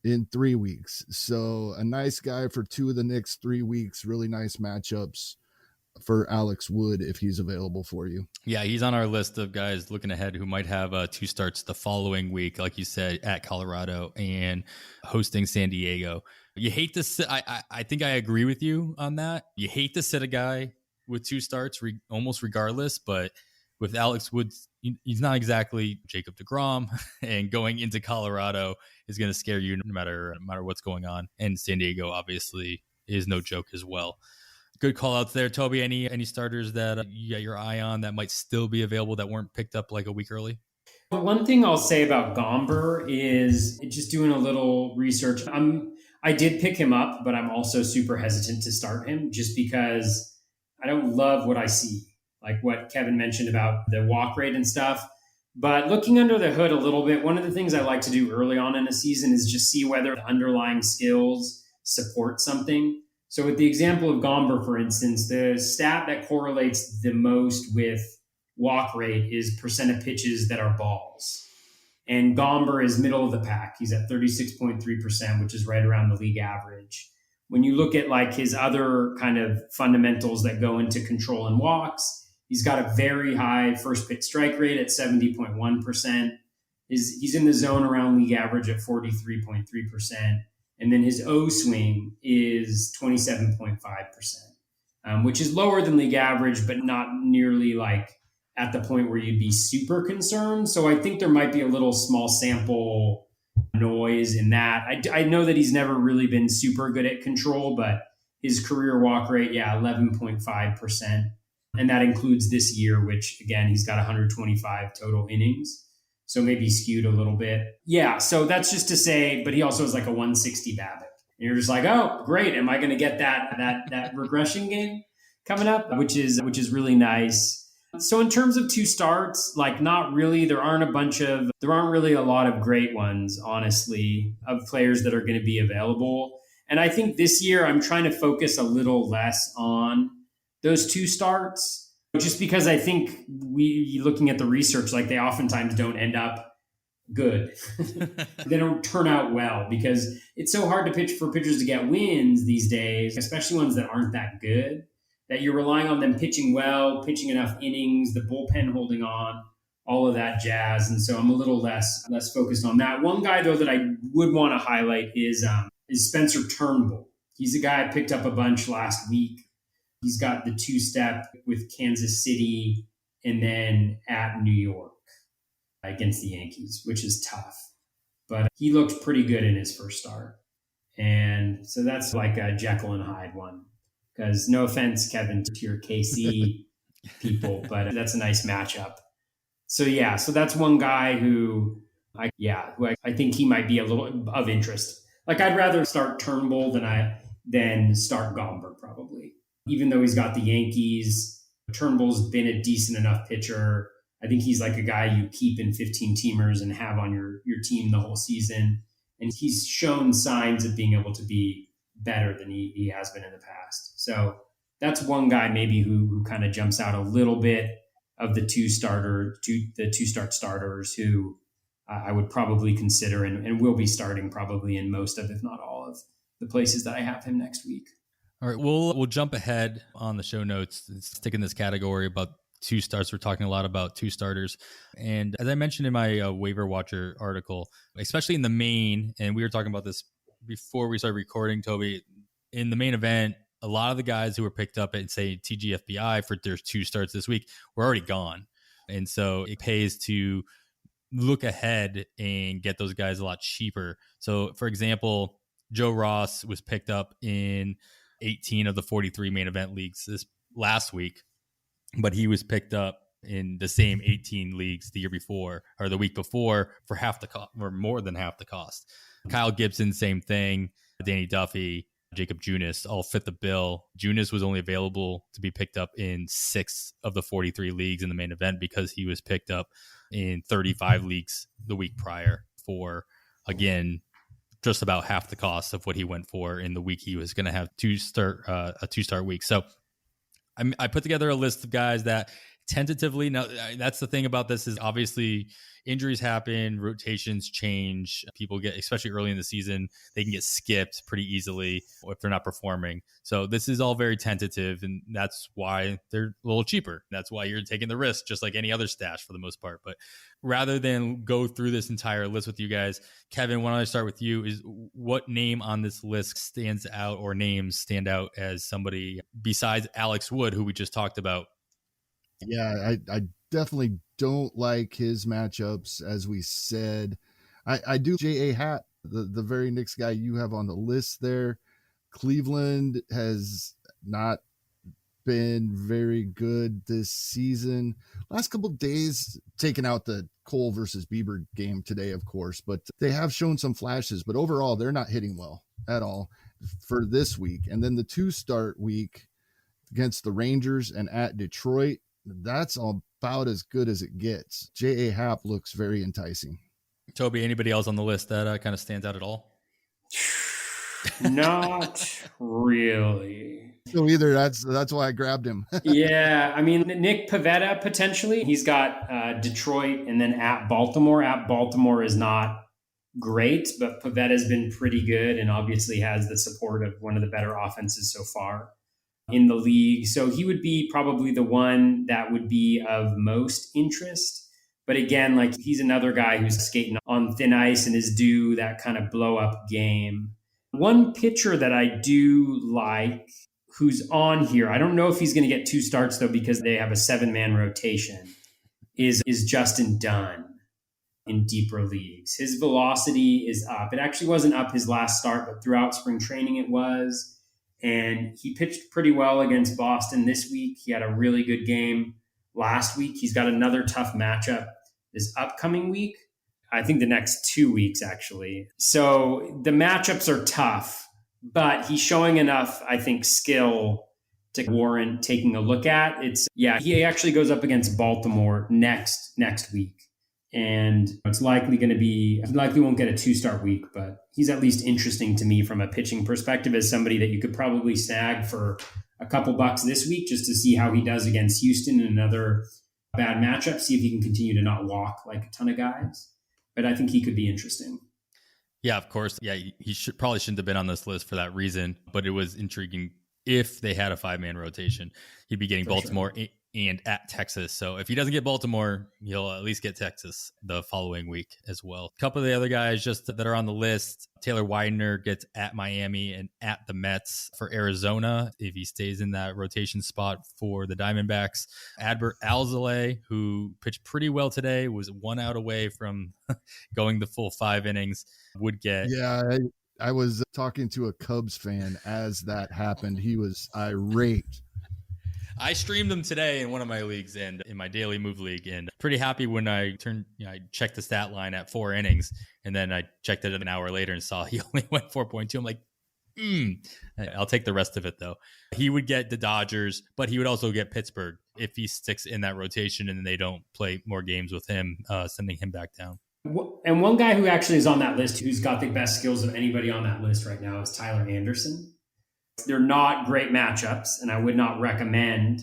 [SPEAKER 2] in 3 weeks. So a nice guy for 2 of the next 3 weeks. Really nice matchups for Alex Wood if he's available for you.
[SPEAKER 1] Yeah, he's on our list of guys looking ahead who might have 2 starts the following week, like you said, at Colorado and hosting San Diego. You hate to sit, I think I agree with you on that. You hate to sit a guy with 2 starts almost regardless, but with Alex Wood, he's not exactly Jacob deGrom, and going into Colorado is going to scare you no matter what's going on. And San Diego obviously is no joke as well. Good call outs there, Toby. Any starters that you got your eye on that might still be available that weren't picked up like a week early?
[SPEAKER 3] The one thing I'll say about Gomber is just doing a little research. I did pick him up, but I'm also super hesitant to start him just because I don't love what I see, like what Kevin mentioned about the walk rate and stuff. But looking under the hood a little bit, one of the things I like to do early on in a season is just see whether the underlying skills support something. So with the example of Gomber, for instance, the stat that correlates the most with walk rate is percent of pitches that are balls. And Gomber is middle of the pack. He's at 36.3%, which is right around the league average. When you look at like his other kind of fundamentals that go into control and walks, he's got a very high first pitch strike rate at 70.1%. He's in the zone around league average at 43.3%. And then his O swing is 27.5%, which is lower than league average, but not nearly like at the point where you'd be super concerned. So I think there might be a little small sample noise in that. I know that he's never really been super good at control, but his career walk rate, 11.5%. And that includes this year, which again, he's got 125 total innings. So maybe skewed a little bit. Yeah, so that's just to say, but he also has like a 160 BABIP. And you're just like, oh, great. Am I going to get that regression game coming up? Which is really nice. So in terms of 2 starts, like not really, there aren't really a lot of great ones, honestly, of players that are going to be available. And I think this year I'm trying to focus a little less on those 2 starts. Just because I think looking at the research, like they oftentimes don't end up good. They don't turn out well because it's so hard to pitch for pitchers to get wins these days, especially ones that aren't that good, that you're relying on them pitching well, pitching enough innings, the bullpen holding on, all of that jazz. And so I'm a little less focused on that. One guy, though, that I would want to highlight is Spencer Turnbull. He's a guy I picked up a bunch last week. He's got the 2-step with Kansas City and then at New York against the Yankees, which is tough. But he looked pretty good in his first start. And so that's like a Jekyll and Hyde one. Because no offense, Kevin, to your KC people, but that's a nice matchup. So that's one guy who I think he might be a little of interest. Like I'd rather start Turnbull than start Gomber probably. Even though he's got the Yankees, Turnbull's been a decent enough pitcher. I think he's like a guy you keep in 15-teamers and have on your team the whole season. And he's shown signs of being able to be better than he has been in the past. So that's one guy maybe who kind of jumps out a little bit of the 2-start starters who I would probably consider and will be starting probably in most of, if not all of, the places that I have him next week.
[SPEAKER 1] All right, we'll jump ahead on the show notes, stick in this category about two starts. We're talking a lot about two starters. And as I mentioned in my waiver watcher article, especially in the main, and we were talking about this before we started recording, Toby, in the main event, a lot of the guys who were picked up at, say, TGFBI for their two starts this week were already gone. And so it pays to look ahead and get those guys a lot cheaper. So, for example, Joe Ross was picked up in 18 of the 43 main event leagues this last week, but he was picked up in the same 18 leagues the year before or the week before for half the cost or more than half the cost. Kyle Gibson, same thing. Danny Duffy, Jacob Junis all fit the bill. Junis was only available to be picked up in 6 of the 43 leagues in the main event because he was picked up in 35 leagues the week prior for, again, just about half the cost of what he went for in the week he was going to have a two-start week. So I put together a list of guys that tentatively, now that's the thing about this is obviously injuries happen, rotations change, people get, especially early in the season, they can get skipped pretty easily if they're not performing. So this is all very tentative, and that's why they're a little cheaper. That's why you're taking the risk, just like any other stash for the most part. But rather than go through this entire list with you guys, Kevin, why don't I start with you? Is what name on this list stands out, or names stand out as somebody besides Alex Wood, who we just talked about?
[SPEAKER 2] Yeah, I definitely don't like his matchups, as we said. I do J.A. Happ, the very next guy you have on the list there. Cleveland has not been very good this season. Last couple of days, taking out the Cole versus Bieber game today, of course, but they have shown some flashes. But overall, they're not hitting well at all for this week. And then the two-start week against the Rangers and at Detroit, that's about as good as it gets. J.A. Happ looks very enticing.
[SPEAKER 1] Toby, anybody else on the list that kind of stands out at all?
[SPEAKER 3] Not really.
[SPEAKER 2] So either that's why I grabbed him.
[SPEAKER 3] Yeah, I mean, Nick Pivetta, potentially. He's got Detroit and then at Baltimore. At Baltimore is not great, but Pivetta's been pretty good and obviously has the support of one of the better offenses so far in the league. So he would be probably the one that would be of most interest. But again, like he's another guy who's skating on thin ice and is due that kind of blow up game. One pitcher that I do like who's on here, I don't know if he's going to get two starts though, because they have a 7-man rotation, is Justin Dunn in deeper leagues. His velocity is up. It actually wasn't up his last start, but throughout spring training it was. And he pitched pretty well against Boston this week. He had a really good game last week. He's got another tough matchup this upcoming week. I think the next 2 weeks, actually. So the matchups are tough, but he's showing enough, I think, skill to warrant taking a look at. He actually goes up against Baltimore next week. And it's likely going to be, he likely won't get a 2-start week, but he's at least interesting to me from a pitching perspective as somebody that you could probably snag for a couple bucks this week just to see how he does against Houston in another bad matchup, see if he can continue to not walk like a ton of guys. But I think he could be interesting.
[SPEAKER 1] Yeah, of course. Yeah, he probably shouldn't have been on this list for that reason, but it was intriguing. If they had a 5-man rotation, he'd be getting Baltimore and at Texas. So if he doesn't get Baltimore, he'll at least get Texas the following week as well. A couple of the other guys just that are on the list, Taylor Widener gets at Miami and at the Mets for Arizona if he stays in that rotation spot for the Diamondbacks. Adbert Alzolay, who pitched pretty well today, was 1 out away from going the full 5 innings, would get...
[SPEAKER 2] Yeah, I was talking to a Cubs fan as that happened. He was irate.
[SPEAKER 1] I streamed them today in one of my leagues and in my daily move league, and pretty happy when I checked the stat line at 4 innings, and then I checked it an hour later and saw he only went 4.2. I'm like, I'll take the rest of it though. He would get the Dodgers, but he would also get Pittsburgh if he sticks in that rotation and they don't play more games with him, sending him back down.
[SPEAKER 3] And one guy who actually is on that list who's got the best skills of anybody on that list right now is Tyler Anderson. They're not great matchups, and I would not recommend.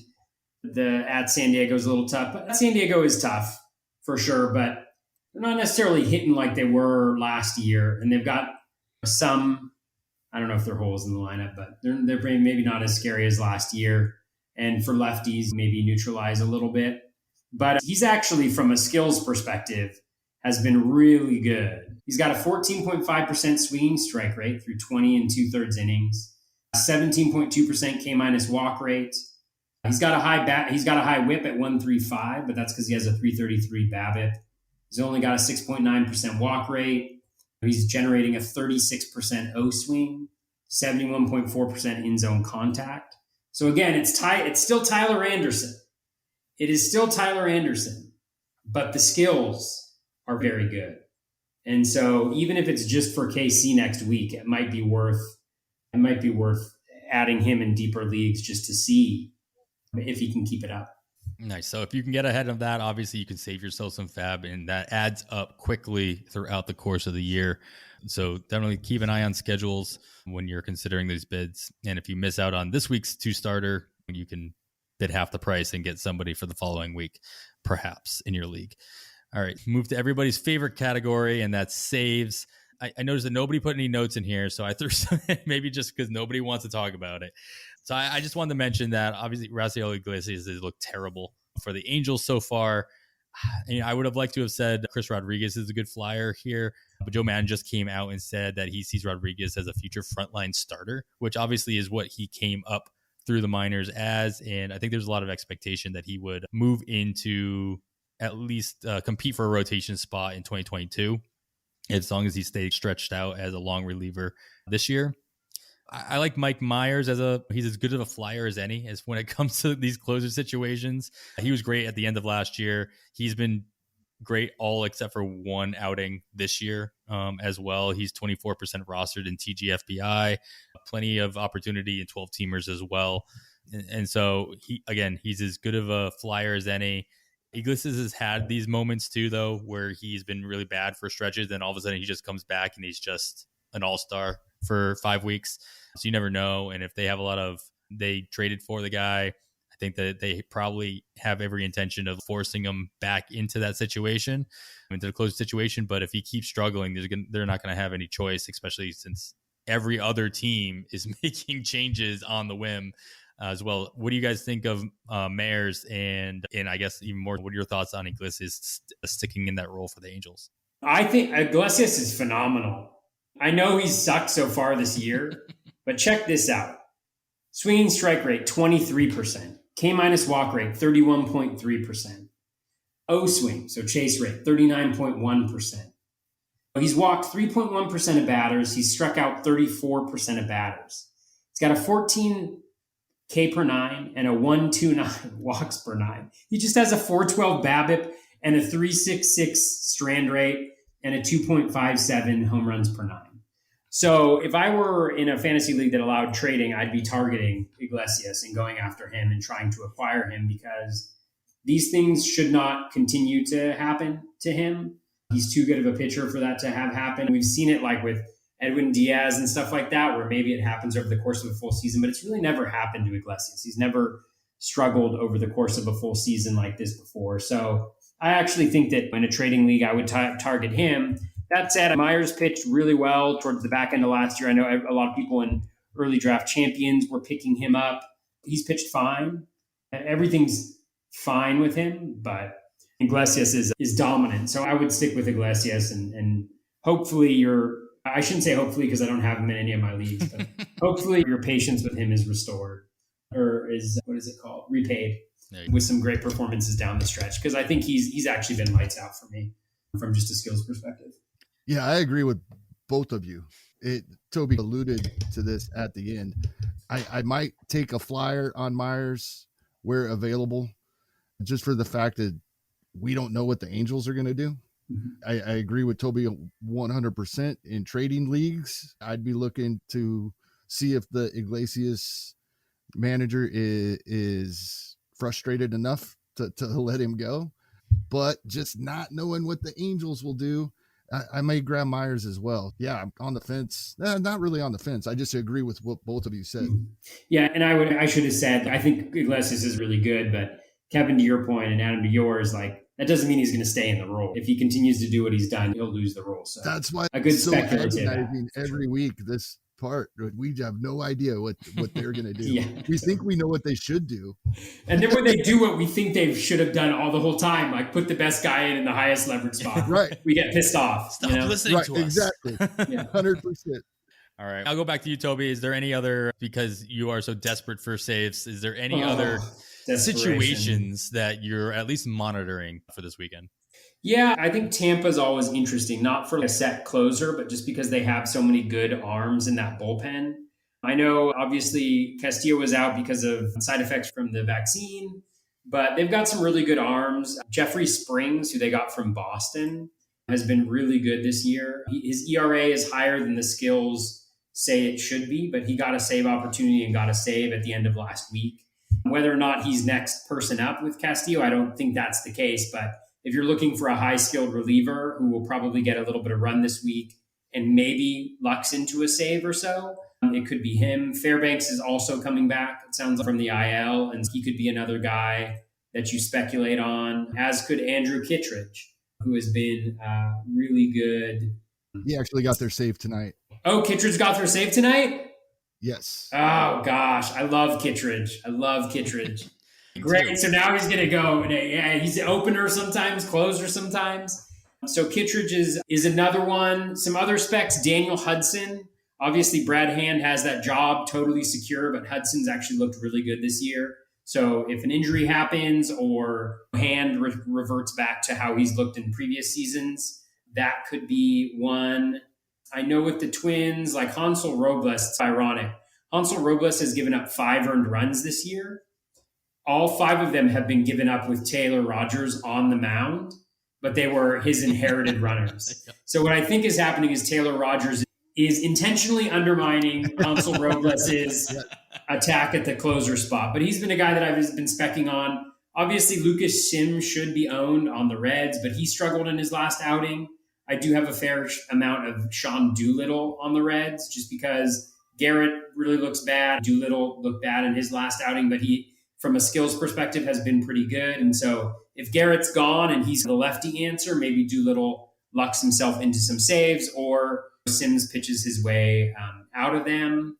[SPEAKER 3] At San Diego is a little tough, but San Diego is tough for sure, but they're not necessarily hitting like they were last year. And they've got some, I don't know if they're holes in the lineup, but they're maybe not as scary as last year. And for lefties, maybe neutralize a little bit. But he's actually, from a skills perspective, has been really good. He's got a 14.5% swinging strike rate through 20 and 2/3 innings, 17.2% K- walk rate. He's got a high whip at 135, but that's because he has a 333 BABIP. He's only got a 6.9% walk rate. He's generating a 36% O swing, 71.4% in zone contact. So again, it's still Tyler Anderson. It is still Tyler Anderson, but the skills are very good. And so even if it's just for KC next week, it might be worth adding him in deeper leagues just to see if he can keep it up.
[SPEAKER 1] Nice. So if you can get ahead of that, obviously you can save yourself some FAAB, and that adds up quickly throughout the course of the year. So definitely keep an eye on schedules when you're considering these bids. And if you miss out on this week's 2-starter, you can bid half the price and get somebody for the following week, perhaps in your league. All right, move to everybody's favorite category, and that's saves. I noticed that nobody put any notes in here, so I threw some, maybe just because nobody wants to talk about it. So I just wanted to mention that obviously Rafael Iglesias has looked terrible for the Angels so far. I would have liked to have said Chris Rodriguez is a good flyer here, but Joe Madden just came out and said that he sees Rodriguez as a future frontline starter, which obviously is what he came up through the minors as. And I think there's a lot of expectation that he would move into at least compete for a rotation spot in 2022, as long as he stays stretched out as a long reliever this year. I like Mike Myers he's as good of a flyer as any as when it comes to these closer situations. He was great at the end of last year. He's been great all except for one outing this year as well. He's 24% rostered in TGFBI, plenty of opportunity in 12 teamers as well. And so he's as good of a flyer as any. Iglesias has had these moments too, though, where he's been really bad for stretches. Then all of a sudden he just comes back and he's just an all-star for 5 weeks. So you never know. And if they traded for the guy, I think that they probably have every intention of forcing him back into that situation, into the closed situation. But if he keeps struggling, they're not going to have any choice, especially since every other team is making changes on the whim as well. What do you guys think of Myers? And I guess even more, what are your thoughts on Iglesias sticking in that role for the Angels?
[SPEAKER 3] I think Iglesias is phenomenal. I know he's sucked so far this year, but check this out. Swinging strike rate, 23%. K- walk rate, 31.3%. O swing, so chase rate, 39.1%. He's walked 3.1% of batters. He's struck out 34% of batters. He's got a 14 K per 9 and a 129 walks per 9. He just has a 412 BABIP and a 366 strand rate and a 2.57 home runs per 9. So if I were in a fantasy league that allowed trading, I'd be targeting Iglesias and going after him and trying to acquire him, because these things should not continue to happen to him. He's too good of a pitcher for that to have happen. We've seen it like with Edwin Diaz and stuff like that, where maybe it happens over the course of a full season, but it's really never happened to Iglesias. He's never struggled over the course of a full season like this before. So I actually think that in a trading league, I would target him. That said, Myers pitched really well towards the back end of last year. I know a lot of people in early draft champions were picking him up. He's pitched fine. Everything's fine with him, but Iglesias is dominant. So I would stick with Iglesias and hopefully I shouldn't say hopefully because I don't have him in any of my leagues, but hopefully your patience with him is restored, or repaid with some great performances down the stretch. Because I think he's actually been lights out for me from just a skills perspective.
[SPEAKER 2] Yeah, I agree with both of you. Toby alluded to this at the end. I might take a flyer on Myers where available, just for the fact that we don't know what the Angels are going to do. Mm-hmm. I agree with Toby 100%. In trading leagues, I'd be looking to see if the Iglesias manager is frustrated enough to let him go. But just not knowing what the Angels will do, I may grab Myers as well. Yeah, I'm on the fence. Not really on the fence. I just agree with what both of you said.
[SPEAKER 3] Yeah, and I should have said, I think Iglesias is really good, but Kevin, to your point, and Adam, to yours, like, that doesn't mean he's going to stay in the role. If he continues to do what he's done, he'll lose the role. So
[SPEAKER 2] that's why
[SPEAKER 3] a good
[SPEAKER 2] it's so
[SPEAKER 3] speculative
[SPEAKER 2] agonizing every week, this part. We have no idea what they're going to do.
[SPEAKER 3] Yeah.
[SPEAKER 2] We think we know what they should do.
[SPEAKER 3] And then when they do what we think they should have done all the whole time, like put the best guy in the highest leverage spot,
[SPEAKER 2] right?
[SPEAKER 3] We get pissed off.
[SPEAKER 1] Stop listening to us.
[SPEAKER 2] Exactly.
[SPEAKER 3] Yeah.
[SPEAKER 2] 100%.
[SPEAKER 1] All right. I'll go back to you, Toby. Is there any other, because you are so desperate for saves, is there any other situations that you're at least monitoring for this weekend?
[SPEAKER 3] Yeah, I think Tampa's always interesting, not for a set closer, but just because they have so many good arms in that bullpen. I know, obviously, Castillo was out because of side effects from the vaccine, but they've got some really good arms. Jeffrey Springs, who they got from Boston, has been really good this year. His ERA is higher than the skills say it should be, but he got a save opportunity and got a save at the end of last week. Whether or not he's next person up with Castillo, I don't think that's the case. But if you're looking for a high-skilled reliever who will probably get a little bit of run this week and maybe lucks into a save or so, it could be him. Fairbanks is also coming back, it sounds like, from the IL, and he could be another guy that you speculate on, as could Andrew Kittredge, who has been really good.
[SPEAKER 2] He actually got their save tonight.
[SPEAKER 3] Oh, Kittredge got their save tonight?
[SPEAKER 2] Yes.
[SPEAKER 3] Oh, gosh. I love Kittredge. Great. So now he's going to go. Yeah, he's an opener sometimes, closer sometimes. So Kittredge is another one. Some other specs, Daniel Hudson. Obviously, Brad Hand has that job totally secure, but Hudson's actually looked really good this year. So if an injury happens or Hand reverts back to how he's looked in previous seasons, that could be one. I know with the Twins, like Hansel Robles, it's ironic. Hansel Robles has given up 5 earned runs this year. All 5 of them have been given up with Taylor Rogers on the mound, but they were his inherited runners. So what I think is happening is Taylor Rogers is intentionally undermining Hansel Robles' attack at the closer spot. But he's been a guy that I've been specking on. Obviously, Lucas Sims should be owned on the Reds, but he struggled in his last outing. I do have a fair amount of Sean Doolittle on the Reds just because Garrett really looks bad. Doolittle looked bad in his last outing, but he, from a skills perspective, has been pretty good. And so if Garrett's gone and he's the lefty answer, maybe Doolittle lucks himself into some saves or Sims pitches his way out of them.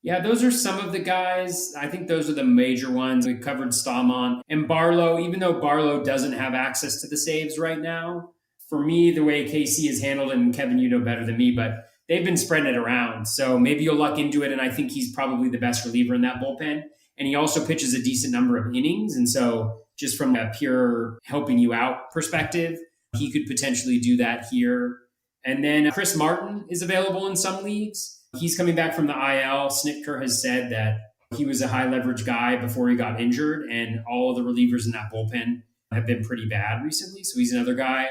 [SPEAKER 3] Yeah, those are some of the guys. I think those are the major ones. We covered Stamont and Barlow, even though Barlow doesn't have access to the saves right now. For me, the way KC is handled, and Kevin, you know better than me, but they've been spreading it around. So maybe you'll luck into it, and I think he's probably the best reliever in that bullpen. And he also pitches a decent number of innings. And so just from a pure helping you out perspective, he could potentially do that here. And then Chris Martin is available in some leagues. He's coming back from the IL. Snitker has said that he was a high leverage guy before he got injured, and all of the relievers in that bullpen have been pretty bad recently. So he's another guy.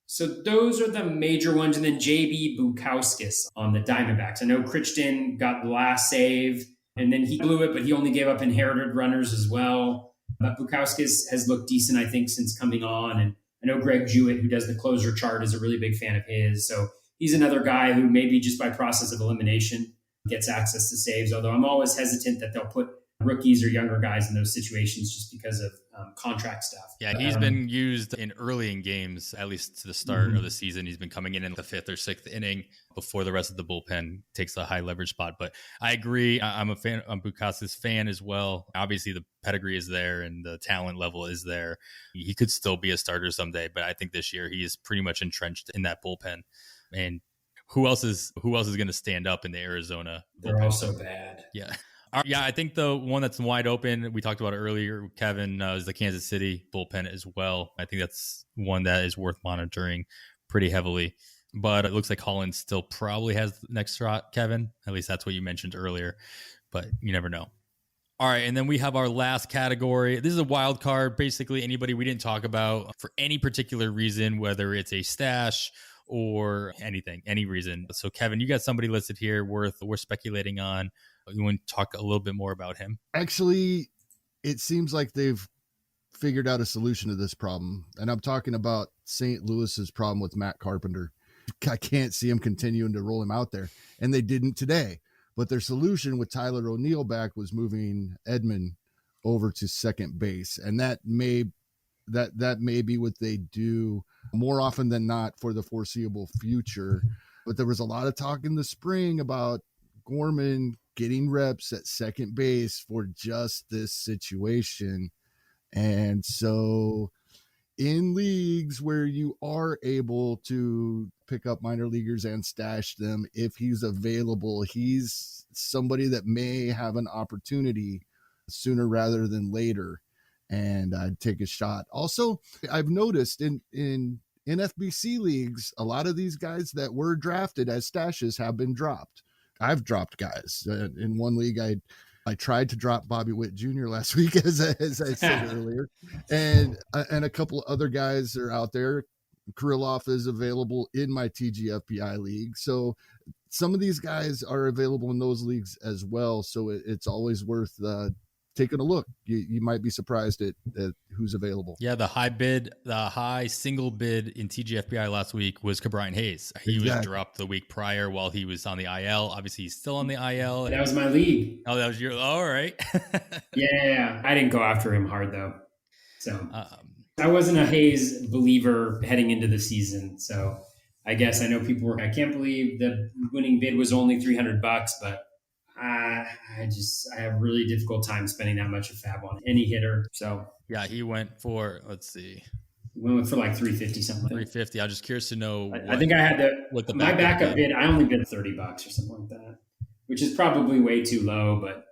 [SPEAKER 3] So those are the major ones. And then JB Bukowskis on the Diamondbacks. I know Crichton got the last save, and then he blew it, but he only gave up inherited runners as well. But Bukowskis has looked decent, I think, since coming on. And I know Greg Jewett, who does the closer chart, is a really big fan of his. So he's another guy who maybe just by process of elimination gets access to saves, although I'm always hesitant that they'll put rookies or younger guys in those situations just because of contract stuff.
[SPEAKER 1] Yeah, he's been used early in games, at least to the start of the season. He's been coming in the 5th or 6th inning before the rest of the bullpen takes a high leverage spot. But I agree. I'm a fan. I'm Bukowski's fan as well. Obviously, the pedigree is there and the talent level is there. He could still be a starter someday, but I think this year he is pretty much entrenched in that bullpen. And who else is going to stand up in the Arizona bullpen?
[SPEAKER 3] They're all so bad.
[SPEAKER 1] Yeah. Yeah, I think the one that's wide open, we talked about it earlier, Kevin, is the Kansas City bullpen as well. I think that's one that is worth monitoring pretty heavily. But it looks like Holland still probably has the next shot, Kevin. At least that's what you mentioned earlier. But you never know. All right, and then we have our last category. This is a wild card. Basically, anybody we didn't talk about for any particular reason, whether it's a stash or anything, any reason. So, Kevin, you got somebody listed here we're speculating on. You want to talk a little bit more about him?
[SPEAKER 2] Actually, it seems like they've figured out a solution to this problem. And I'm talking about St. Louis's problem with Matt Carpenter. I can't see him continuing to roll him out there. And they didn't today. But their solution with Tyler O'Neill back was moving Edman over to second base. And that may be what they do more often than not for the foreseeable future. But there was a lot of talk in the spring about Gorman getting reps at second base for just this situation. And so in leagues where you are able to pick up minor leaguers and stash them, if he's available, he's somebody that may have an opportunity sooner rather than later. And I'd take a shot. Also, I've noticed in NFBC leagues, a lot of these guys that were drafted as stashes have been dropped. I've dropped guys. In one league, I tried to drop Bobby Witt Jr. last week, as I said earlier, and a couple of other guys are out there. Kiriloff is available in my TGFBI league, so some of these guys are available in those leagues as well. So it's always worth taking a look. You might be surprised at who's available.
[SPEAKER 1] Yeah, the high single bid in TGFBI last week was Ke'Bryan Hayes. He was dropped the week prior while he was on the IL. Obviously, he's still on the IL.
[SPEAKER 3] That was my league.
[SPEAKER 1] Oh, that was your. All right.
[SPEAKER 3] Yeah, I didn't go after him hard though. So I wasn't a Hayes believer heading into the season. So I guess I know people were. I can't believe the winning bid was only $300, but I have a really difficult time spending that much of FAAB on any hitter. So
[SPEAKER 1] yeah, he went for, let's see.
[SPEAKER 3] He went for like 350 something.
[SPEAKER 1] 350. I'm just curious to know.
[SPEAKER 3] I think I had my backup bid. I only bid $30 or something like that, which is probably way too low, but.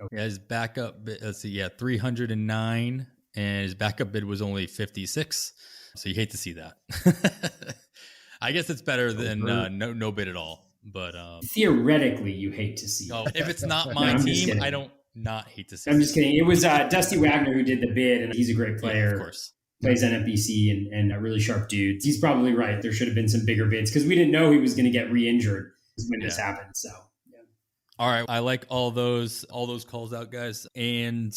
[SPEAKER 3] Okay.
[SPEAKER 1] Yeah, his backup bid, let's see. Yeah, 309 and his backup bid was only 56. So you hate to see that. I guess it's better than no bid at all. But
[SPEAKER 3] theoretically, you hate to see.
[SPEAKER 1] Oh, if it's not my team, I don't not hate to see.
[SPEAKER 3] I'm just kidding. It was Dusty Wagner who did the bid, and he's a great player.
[SPEAKER 1] Yeah, of course,
[SPEAKER 3] plays NFBC and a really sharp dude. He's probably right. There should have been some bigger bids because we didn't know he was going to get re-injured when this happened. So, yeah.
[SPEAKER 1] All right, I like all those calls out, guys, and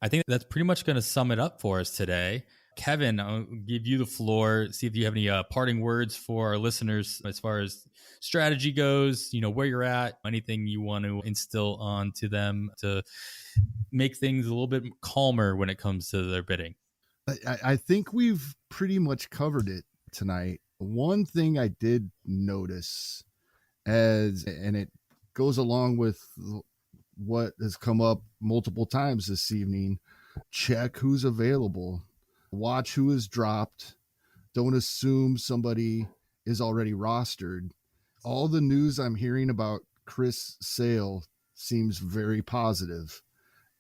[SPEAKER 1] I think that's pretty much going to sum it up for us today. Kevin, I'll give you the floor. See if you have any parting words for our listeners as far as strategy goes, where you're at, anything you want to instill onto them to make things a little bit calmer when it comes to their bidding.
[SPEAKER 2] I think we've pretty much covered it tonight. One thing I did notice and it goes along with what has come up multiple times this evening, check who's available. Watch who is dropped. Don't assume somebody is already rostered. All the news I'm hearing about Chris Sale seems very positive,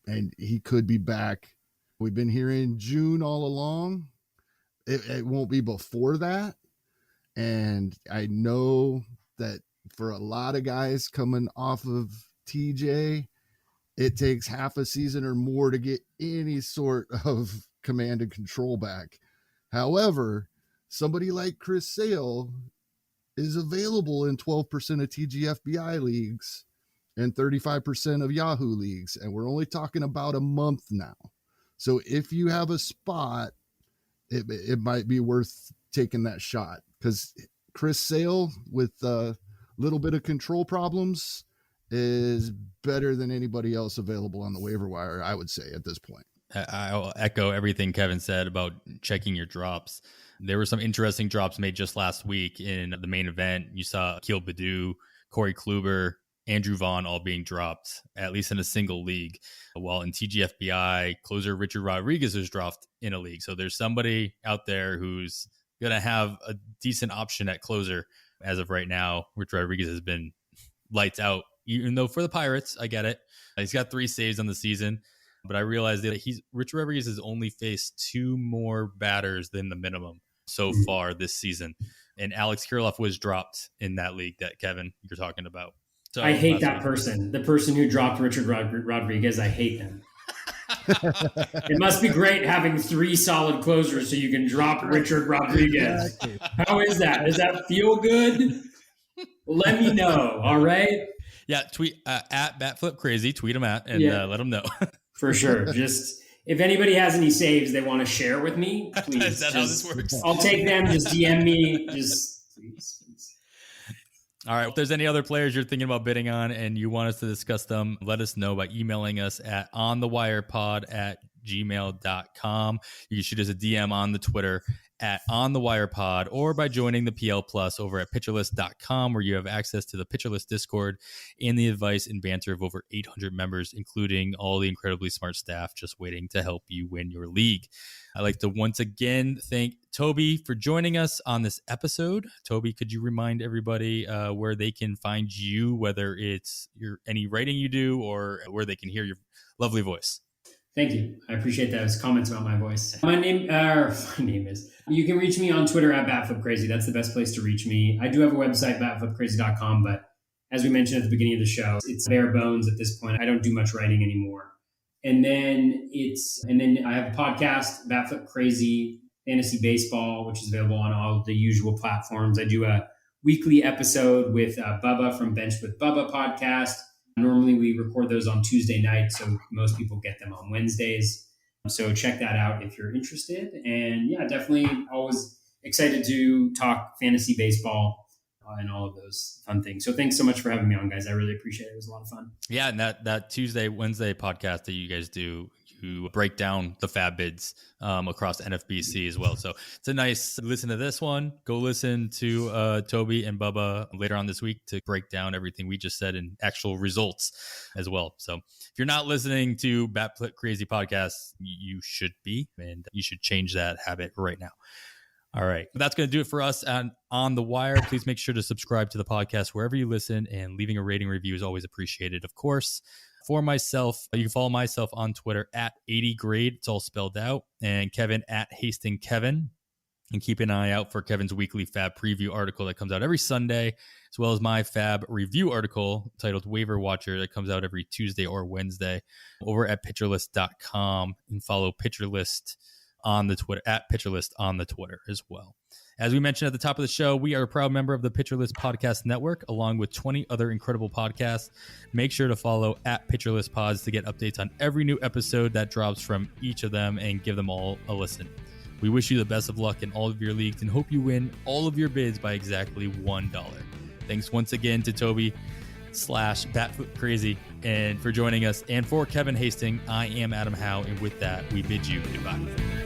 [SPEAKER 2] and he could be back. We've been hearing June all along. It won't be before that. And I know that for a lot of guys coming off of TJ, it takes half a season or more to get any sort of command and control back. However, somebody like Chris Sale is available in 12% of TGFBI leagues and 35% of Yahoo leagues. And we're only talking about a month now. So if you have a spot, it might be worth taking that shot, because Chris Sale with a little bit of control problems is better than anybody else available on the waiver wire, I would say, at this point.
[SPEAKER 1] I'll echo everything Kevin said about checking your drops. There were some interesting drops made just last week in the main event. You saw Akil Baddoo, Corey Kluber, Andrew Vaughn all being dropped, at least in a single league. While in TGFBI, closer Richard Rodriguez was dropped in a league. So there's somebody out there who's going to have a decent option at closer. As of right now, Richard Rodriguez has been lights out, even though for the Pirates, I get it. He's got 3 saves on the season. But I realized that Richard Rodriguez has only faced 2 more batters than the minimum so far this season. And Alex Kiriloff was dropped in that league that, Kevin, you're talking about. So
[SPEAKER 3] I hate that person. The person who dropped Richard Rodriguez, I hate them. It must be great having 3 solid closers so you can drop Richard Rodriguez. Exactly. How is that? Does that feel good? Let me know, all right?
[SPEAKER 1] Yeah, tweet at BatFlipCrazy. Tweet them at and let them know.
[SPEAKER 3] For sure. Just if anybody has any saves they want to share with me, please.
[SPEAKER 1] Is that how this works?
[SPEAKER 3] I'll take them. Just DM me. Just please.
[SPEAKER 1] All right. If there's any other players you're thinking about bidding on and you want us to discuss them, let us know by emailing us at onthewirepod@gmail.com. You can shoot us a DM on the Twitter at On the Wire Pod, or by joining the PL Plus over at pitcherlist.com, where you have access to the Pitcher List Discord and the advice and banter of over 800 members, including all the incredibly smart staff just waiting to help you win your league. I'd like to once again thank Toby for joining us on this episode. Toby, could you remind everybody where they can find you, whether it's any writing you do or where they can hear your lovely voice?
[SPEAKER 3] Thank you. I appreciate those comments about my voice. My name is. You can reach me on Twitter at BatFlipCrazy. That's the best place to reach me. I do have a website, batflipcrazy.com, but as we mentioned at the beginning of the show, it's bare bones at this point. I don't do much writing anymore. And then I have a podcast, Batflip Crazy Fantasy Baseball, which is available on all the usual platforms. I do a weekly episode with Bubba from Bench with Bubba podcast. Normally we record those on Tuesday night, so most people get them on Wednesdays. So check that out if you're interested. And yeah, definitely always excited to talk fantasy baseball and all of those fun things. So thanks so much for having me on, guys. I really appreciate it. It was a lot of fun.
[SPEAKER 1] Yeah, and that Tuesday, Wednesday podcast that you guys do, you break down the FAAB bids across NFBC as well. So it's a nice listen to this one. Go listen to Toby and Bubba later on this week to break down everything we just said and actual results as well. So if you're not listening to Batflip Crazy podcasts, you should be, and you should change that habit right now. All right. That's going to do it for us on The Wire. Please make sure to subscribe to the podcast wherever you listen, and leaving a rating review is always appreciated, of course. For myself, you can follow myself on Twitter at 80grade. It's all spelled out. And Kevin at HastingKevin. And keep an eye out for Kevin's weekly FAAB preview article that comes out every Sunday, as well as my FAAB review article titled Waiver Watcher that comes out every Tuesday or Wednesday over at pitcherlist.com, and follow Pitcherlist on the Twitter at Pitcherlist on the Twitter as well. As we mentioned at the top of the show, we are a proud member of the Pitcher List Podcast Network, along with 20 other incredible podcasts. Make sure to follow at Pitcher List Pods to get updates on every new episode that drops from each of them, and give them all a listen. We wish you the best of luck in all of your leagues and hope you win all of your bids by exactly $1. Thanks once again to Toby /BatFlipCrazy and for joining us. And for Kevin Hastings, I am Adam Howe, and with that, we bid you goodbye.